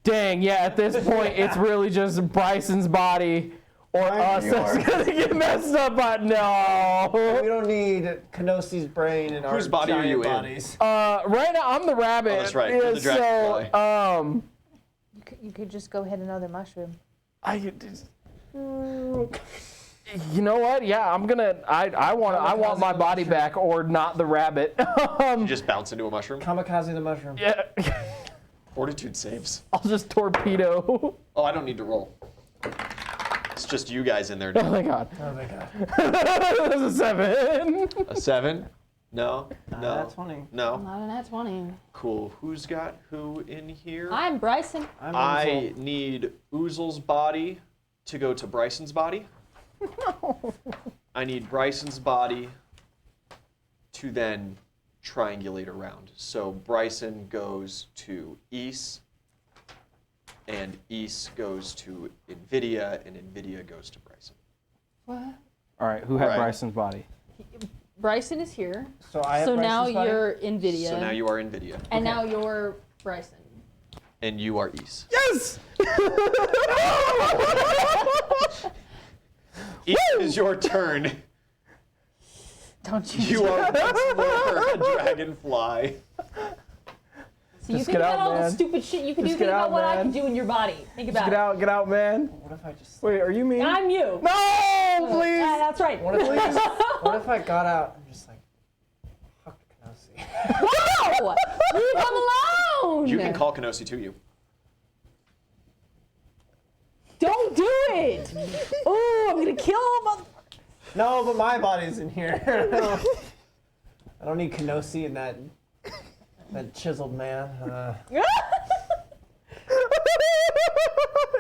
dang, yeah, at this point, it's really just Bryson's body or us that's gonna get messed up, but no. We don't need Kenosi's brain in our Whose body are giant you in? bodies. Right now, I'm the rabbit. Oh, that's right, you're the dragonfly. So, You could just go hit another mushroom. you know what? Yeah, I'm gonna, I want my body back or not the rabbit. You just bounce into a mushroom. Kamikaze the mushroom. Yeah. Fortitude saves. I'll just torpedo. Oh, I don't need to roll. It's just you guys in there. Oh my god. Oh my god. That's a 7. A 7? No. No. That's funny. No. Not an at 20. Cool. Who's got who in here? I'm Bryson. I need Oozle's body to go to Bryson's body. I need Bryson's body to then triangulate around. So Bryson goes to East, and East goes to Invidia, and Invidia goes to Bryson. What? All right, who had Right. Bryson's body? Bryson is here. So I have So now Bryson's body? you're Nvidia. So now you are Invidia, and now you're Bryson. and you are East. Yes! East, it is your turn. Don't you? You are once more a dragonfly. So you Just think get about out, all the man. stupid shit you can Just do. Think get about out, what I man. can do in your body. Think about Get out, man. What if I just... Wait, are you me? I'm you. No, please. Yeah, that's right. What if I got out and just like... Fuck Kenosi. No! Leave him alone! You can call Kenosi to you. Don't do it! Oh, I'm gonna kill him. No, but my body's in here. I don't need Kenosi and that chiseled man.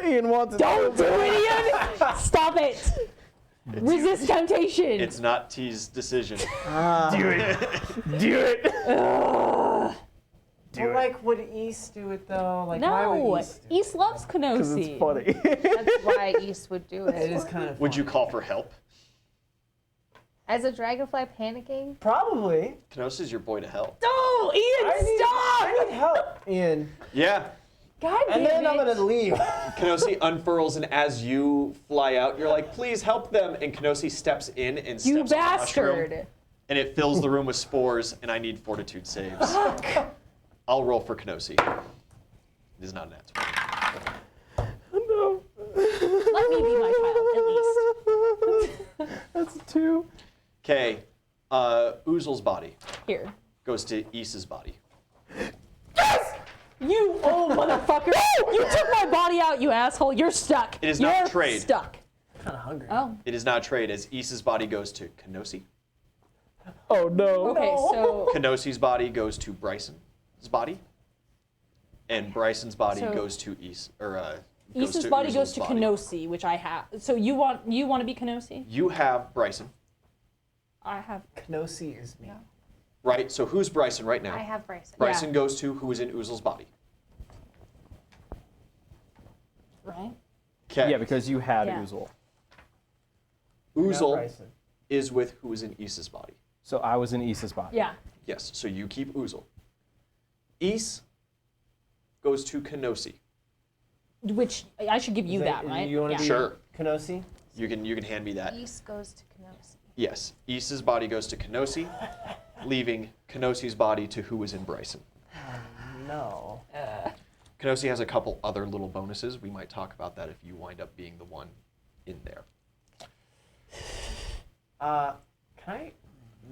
Ian wants it. Don't do it, Ian! Stop it! Resist temptation! It's not T's decision. Do it. Do it. But like, would East do it though? Like, why No, would East do it? East loves Because Kenosi. it's funny. That's why East would do It it. is kind of. Would you funny. call for help? As a dragonfly panicking, Probably. Kenosi's your boy to help. No, Ian, stop! I need help, Ian. Yeah. God damn And then it. I'm gonna leave. Kenosi unfurls, and as you fly out, you're like, please help them. And Kenosi steps in and steps You on the mushroom, bastard. and it fills the room with spores, and I need fortitude saves. I'll roll for Kenosi. It is not an answer. No. Let me be my child, at least. That's a 2. Okay. Oozle's body Here. goes to Issa's body. You old motherfucker! You took my body out, you asshole. You're stuck. It is not You're trade. stuck. Kind of hungry. Oh. It is not trade, as Issa's body goes to Kenosi. Oh no. Okay, so Kenosi's body goes to Bryson's body. And Bryson's body So- goes to Issa, Issa's body goes to Kenosi, which I have. So you want to be Kenosi? You have Bryson, I have. Kenosi is me. right? So who's Bryson right now? I have Bryson. Bryson goes to who is in Oozle's body. Right. Okay. Yeah, because you had Yeah. Oozle. Not Oozle Bryson. is with who is in Issa's body. So I was in Issa's body. Yeah. Yes, so you keep Oozle. Issa goes to Kenosi. Which I should give you that, right? You want to yeah. be Sure. Kenosi? You can hand me that. East goes to Kenosi. Yes, Issa's body goes to Kenosi, leaving Kenosi's body to who is in Bryson. No. Kenosi has a couple other little bonuses. We might talk about that if you wind up being the one in there. Can I?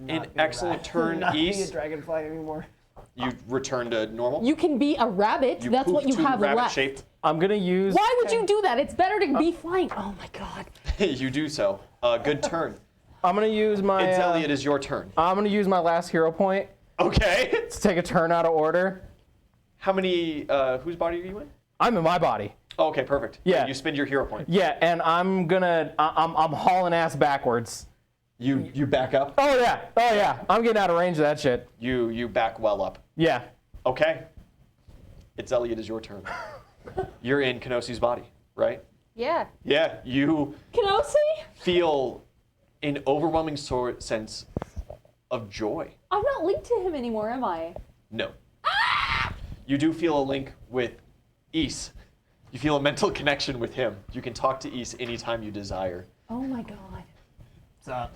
An not be a excellent rat? turn, Not be a East. dragonfly anymore. You return to normal. You can be a rabbit. You That's poof what you to have rabbit left. shaped. I'm gonna use. Why would you do that? It's better to be flying. Oh my god. You do so. Good turn. I'm gonna use my. It's Elliot, is your turn. I'm gonna use my last hero point Okay. Let's take a turn out of order. How many, whose body are you in? I'm in my body. Oh, okay, perfect. Yeah. You spend your hero point. Yeah, and I'm hauling ass backwards. You back up. Oh yeah. I'm getting out of range of that shit. You back well up. Yeah. Okay. It's Elliot, is your turn. You're in Kenosi's body, right? Yeah. Yeah, you Kenosi? feel an overwhelming sense of joy. I'm not linked to him anymore, am I? No. You do feel a link with Ys. You feel a mental connection with him. You can talk to Ys anytime you desire. Oh my god. What's up?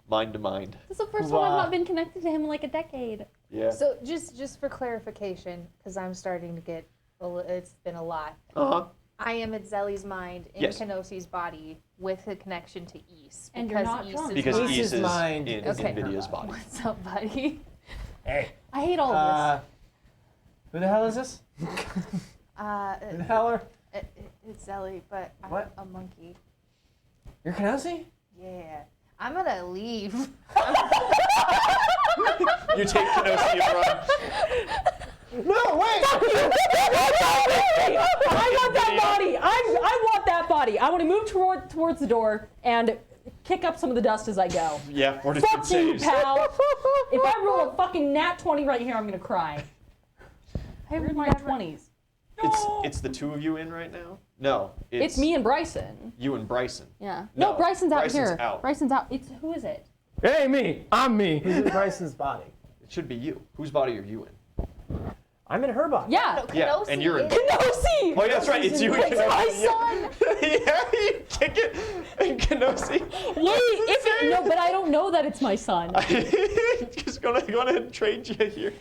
Mind to mind. This is the first time I've not been connected to him in like a decade. Yeah. So just for clarification, because I'm starting to get, it's been a lot. Uh-huh. I am at Zelly's mind in Yes. Kenosi's body with a connection to Ys. And you're not drunk. Because Ys Ys is mine. in Okay. NVIDIA's body. What's up, buddy? Hey. I hate all of Who the hell is this? Who the hell are? It's Zelly, but I'm What? a monkey. You're Kenosi? Yeah. I'm gonna leave. You take Kenosi and run. No, wait! I want that body. I want that body. I want to move towards the door and kick up some of the dust as I go. Yeah, fortitude Fuck you, saves. pal. If I roll a fucking nat 20 right here, I'm gonna cry. I rolled my 20s. It's the two of you in right now? No. It's me and Bryson. You and Bryson. Yeah. No, No, Bryson's out Bryson's here. out. Bryson's out. Who is it? It ain't me. I'm me. Who's in Bryson's body? It should be you. Whose body are you in? I'm in her body. Yeah. Yeah, Kenosi and you're in. is- Kenosi! Oh, yeah, that's right. It's you and It's Kenosi. my son! Yeah, you kick it. And Kenosi. Wait, no, but I don't know that it's my son. Just gonna go ahead and trade you here.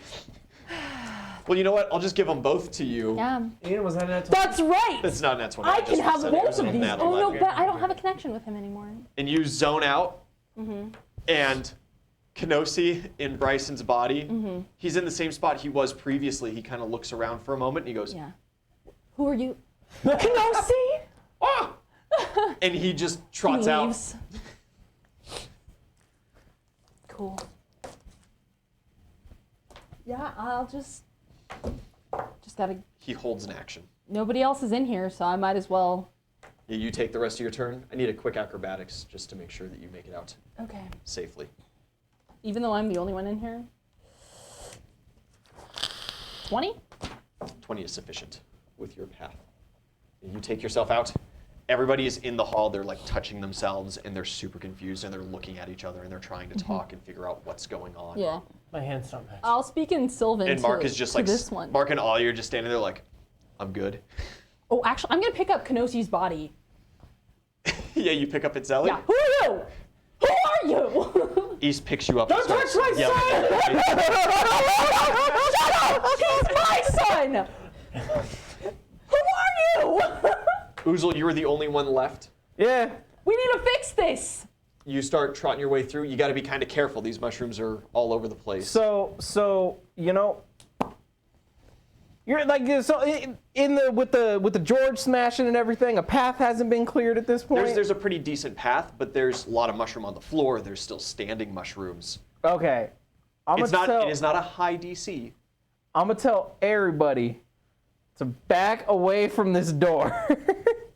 Well, you know what? I'll just give them both to you. Yeah. Ian, was that an That's right! That's not net 20. I can just have said it was both of a these. nat Oh, no, 11. but I don't have a connection with him anymore. And you zone out, and Kenosi in Bryson's body, he's in the same spot he was previously. He kind of looks around for a moment, and he goes, Yeah. Who are you? Kenosi? ah! And he just trots out. Leaves. Cool. Yeah, I'll just gotta. He holds an action. Nobody else is in here, so I might as well. Yeah, you take the rest of your turn. I need a quick acrobatics just to make sure that you make it out Okay. safely. Even though I'm the only one in here. 20? 20 is sufficient with your path. You take yourself out. Everybody is in the hall. They're like touching themselves, and they're super confused, and they're looking at each other, and they're trying to talk and figure out what's going on. Yeah. My hands don't match. I'll speak in Sylvan And Mark to, is just to like, this one. Mark and Ollie are just standing there like, I'm good. Oh, actually, I'm gonna pick up Kenosi's body. Yeah, you pick up at Zelly. Yeah. Who are you? Who are you? East picks you up. Don't and starts touch my yelling. Shut up! He's my son! Who are you? Oozle, you were the only one left. Yeah. We need to fix this. You start trotting your way through. You got to be kind of careful. These mushrooms are all over the place. So you know, you're like so in the with the George smashing and everything. A path hasn't been cleared at this point. There's a pretty decent path, but there's a lot of mushroom on the floor. There's still standing mushrooms. Okay. It It is not a high DC. I'm gonna tell everybody to back away from this door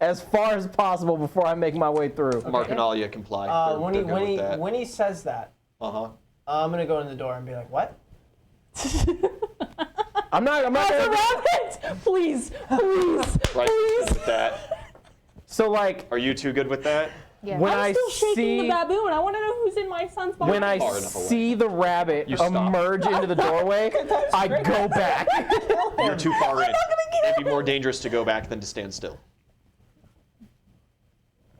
as far as possible before I make my way through. Mark and Alia comply. They're When good with that. when he says that, I'm gonna go in the door and be like, "What?" I'm not As a gonna, rabbit! Please, please, Right, please. good with that. so like Are you two good with that? Yeah. when I'm I still shaking see the baboon. I want to know who's in my son's body. when I Far enough away. see the rabbit You stop. emerge into the doorway, I go back. You're too far in. It'd be more dangerous to go back than to stand still.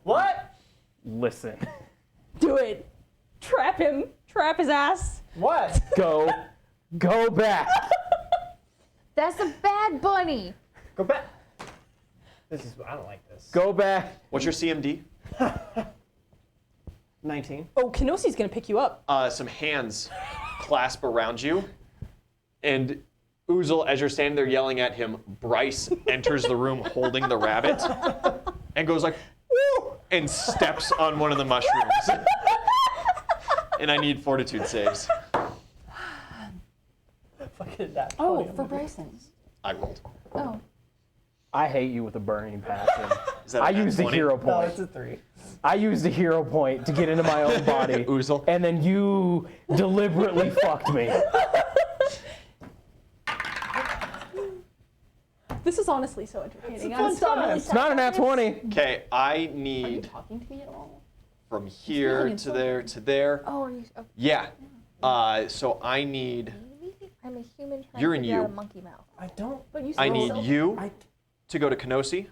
What? Listen, Do it. Trap him. Trap his ass. What? go back. That's a bad bunny. Go back. I don't like this. Go back. What's your CMD? 19. Oh, Kenosi's gonna pick you up. Some hands clasp around you, and Oozle, as you're standing there yelling at him, Bryce enters the room holding the rabbit and goes like, "Woo!" and steps on one of the mushrooms. And I need fortitude saves. get that. Oh, for Bryson. I rolled. Oh. I hate you with a burning passion. Is that I a nat used the 20? hero No, point. it's a 3. I used the hero point to get into my own body. Oozle. And then you deliberately fucked me. This is honestly so entertaining. fun I'm still time. really It's not a nat 20. Okay, I Are you need talking to me at all? from here feeling to there to there. Oh, are you? Oh, Yeah. So I need maybe I'm a human trying You're to in figure out you. a monkey mouth. I don't. But you I still- need you I, to go to Kenosi.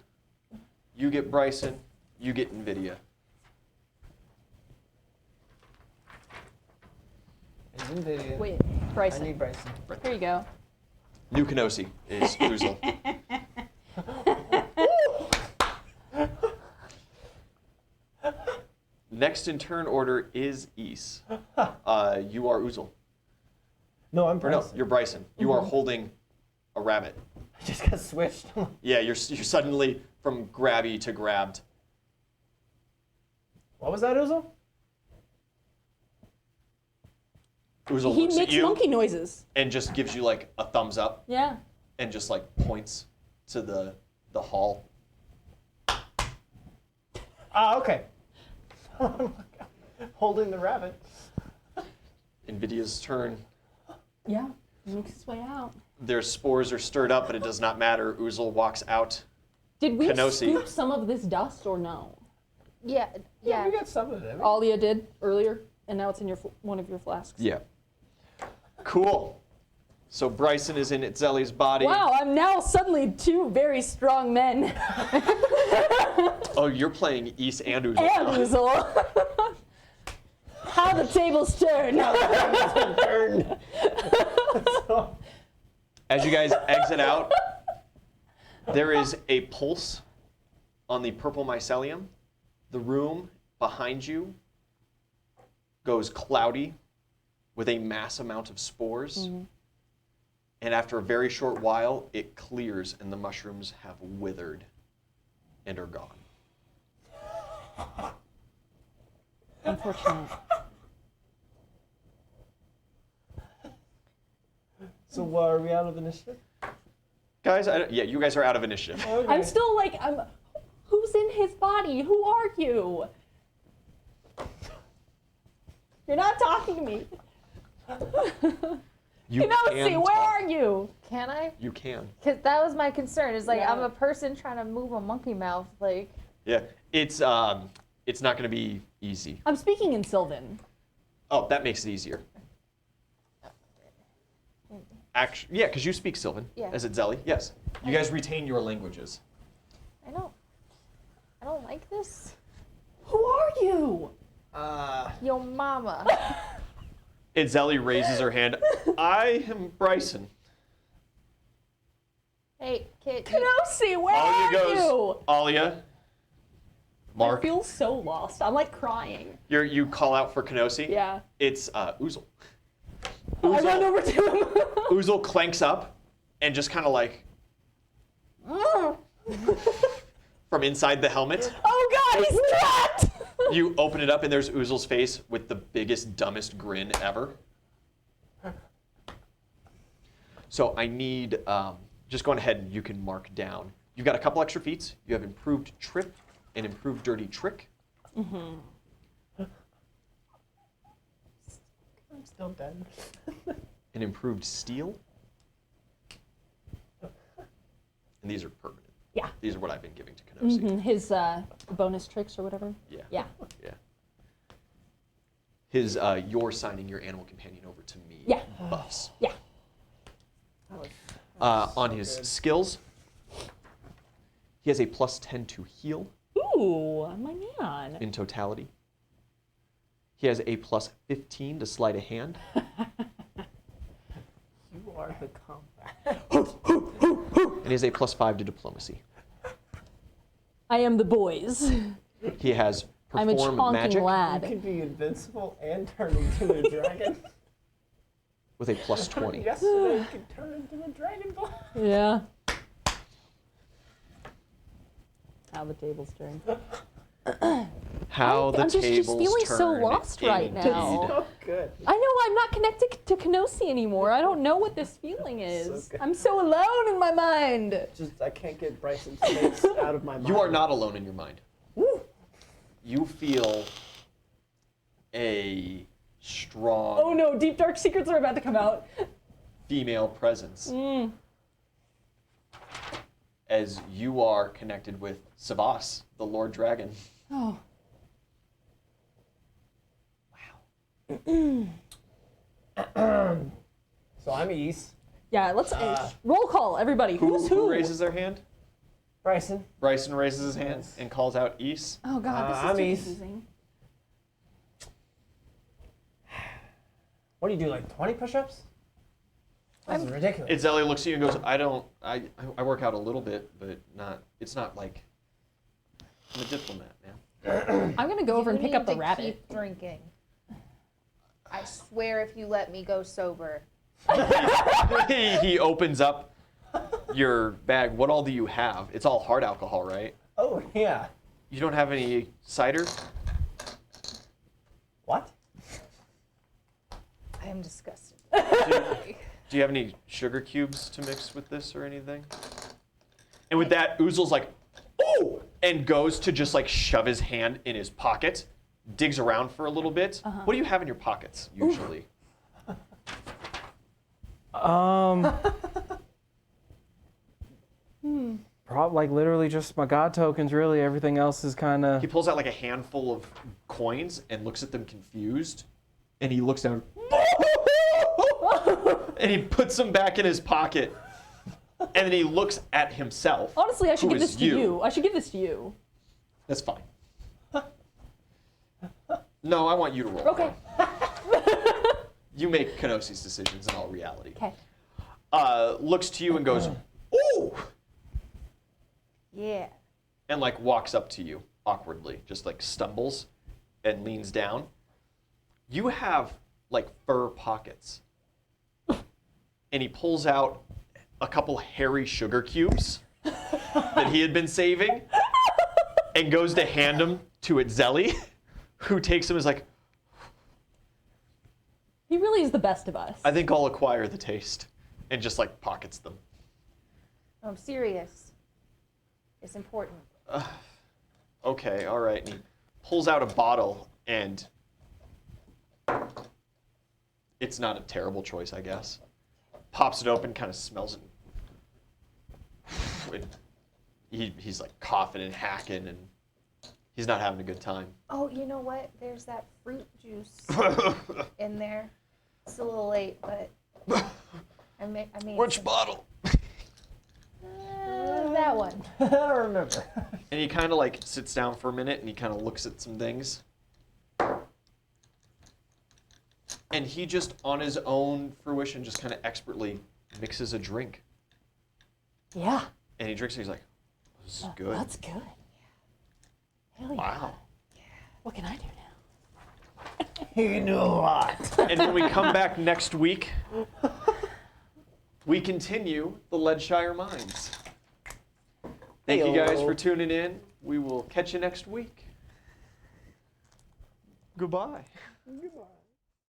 You get Bryson. You get Nvidia. it's NVIDIA. Wait, I Bryson. need Bryson. Here you go. New Kenosi is Oozle. Next in turn order is Is. You are Oozle. No, I'm Or no, Bryson. you're Bryson. You are holding a rabbit. I just got switched. Yeah, you're suddenly from grabby to grabbed. What was that, Uzo? Oozle He looks at makes you monkey noises. and just gives you like a thumbs up Yeah. and just like points to the hall. Ah, okay. Oh my God. Holding the rabbit. Nvidia's turn. Yeah. He makes his way out. Their spores are stirred up, but it does not matter. Oozle walks out. Did we Kenosi. scoop some of this dust or no? Yeah. Yeah. We got some of it. Alia did earlier, and now it's in your one of your flasks. Yeah. Cool. So Bryson is in Zelly's body. Wow, I'm now suddenly two very strong men. Oh, you're playing Is and Oozle. And Oozle. How the tables turn. Turned. As you guys exit out, there is a pulse on the purple mycelium. The room behind you goes cloudy with a mass amount of spores. Mm-hmm. And after a very short while, it clears and the mushrooms have withered and are gone. Unfortunate. So are we out of initiative? Guys, yeah, you guys are out of initiative. Okay. I'm still like, who's in his body? Who are you? You're not talking to me. You Kenosi, can where talk. are you? Can I? You can. Because that was my concern. Is like Yeah. I'm a person trying to move a monkey mouth. Like Yeah, it's not going to be easy. I'm speaking in Sylvan. Oh, that makes it easier. Actually, yeah, because you speak Sylvan. Yeah. As it Zelly. Yes. You guys retain your languages. I don't like this. Who are you? Yo mama. Zelly raises her hand. I am Bryson. Hey kid. Kenosi, where Alia are goes. you? Alia. Mark. I feel so lost. I'm like crying. You call out for Kenosi. Yeah. It's Oozle. I run over to him. Oozle clanks up and just kind of like from inside the helmet. Oh God, he's trapped! You open it up and there's Oozle's face with the biggest, dumbest grin ever. So I need, just go ahead and you can mark down. You've got a couple extra feats. You have improved trip and improved dirty trick. I'm still dead. And improved steal. And these are permanent. Yeah. These are what I've been giving to Kenosi. His bonus tricks or whatever. Yeah. Yeah. Yeah. His, you're signing your animal companion over to me. Yeah. Buffs. Yeah. On his good. skills, he has a +10 to heal Ooh, my man. in totality. He has a +15 to sleight of hand. You are the combat. And he has a +5 to diplomacy. I am the boys. He has I'm a perform chonking magic You lad. can be invincible and turn into a dragon. with a +20. Yesterday you could turn into a dragon boy. Yeah. How the tables turn. how the I'm just tables feeling so turn lost right indeed. now. So good. I know I'm not connected to Kenosi anymore. I don't know what this feeling is. good. I'm so alone in my mind. Just I can't get Bryson's face out of my mind. You are not alone in your mind. Woo. You feel a strong Oh no, deep dark secrets are about to come out. female presence as you are connected with Savas, the Lord Dragon. Oh. So I'm East. Yeah, let's roll call everybody. Who's who? Who raises their hand? Bryson. Bryson raises his hand Yes. and calls out East. Oh God, this I'm is too East. confusing. What do you do, like 20 push-ups? This is ridiculous. It's Ellie looks at you and goes, I work out a little bit, but it's not like, I'm a diplomat, man. I'm gonna go over and You pick up need the to rabbit. Keep drinking. I swear, if you let me go sober. He opens up your bag. What all do you have? It's all hard alcohol, right? Oh, yeah. You don't have any cider? What? I am disgusted. Do you have any sugar cubes to mix with this or anything? And with that, Ouzel's like, oh! And goes to just like shove his hand in his pocket, digs around for a little bit. What do you have in your pockets usually? Probably like literally just my god tokens. Really, everything else is kind of. He pulls out like a handful of coins and looks at them confused. And he looks down. And he puts them back in his pocket. And then he looks at himself. Honestly, I should who give is this to you. I should give this to you. That's fine. No, I want you to roll. Okay. You make Kenosi's decisions in all reality. Okay. Looks to you and goes, ooh! Yeah. And like walks up to you awkwardly, just like stumbles and leans down. You have like fur pockets. And he pulls out a couple hairy sugar cubes that he had been saving and goes to hand them to Itzelli, who takes them and is like, He really is the best of us. I think I'll acquire the taste, and just like pockets them. I'm serious. It's important. Okay, all right. And he pulls out a bottle, and it's not a terrible choice, I guess. Pops it open, kind of smells it. He's like coughing and hacking, and he's not having a good time. Oh, you know what? There's that fruit juice in there. It's a little late, but I mean Which bottle? that one. I don't remember. And he kind of like sits down for a minute, and he kind of looks at some things. And he just, on his own fruition, just kind of expertly mixes a drink. Yeah. And he drinks it, he's like, this is good. That's good. Hell yeah. Wow. What can I do now? You can do a lot. And when we come back next week, we continue the Lead Shire Mines. Thank you guys for tuning in. We will catch you next week. Goodbye. Goodbye.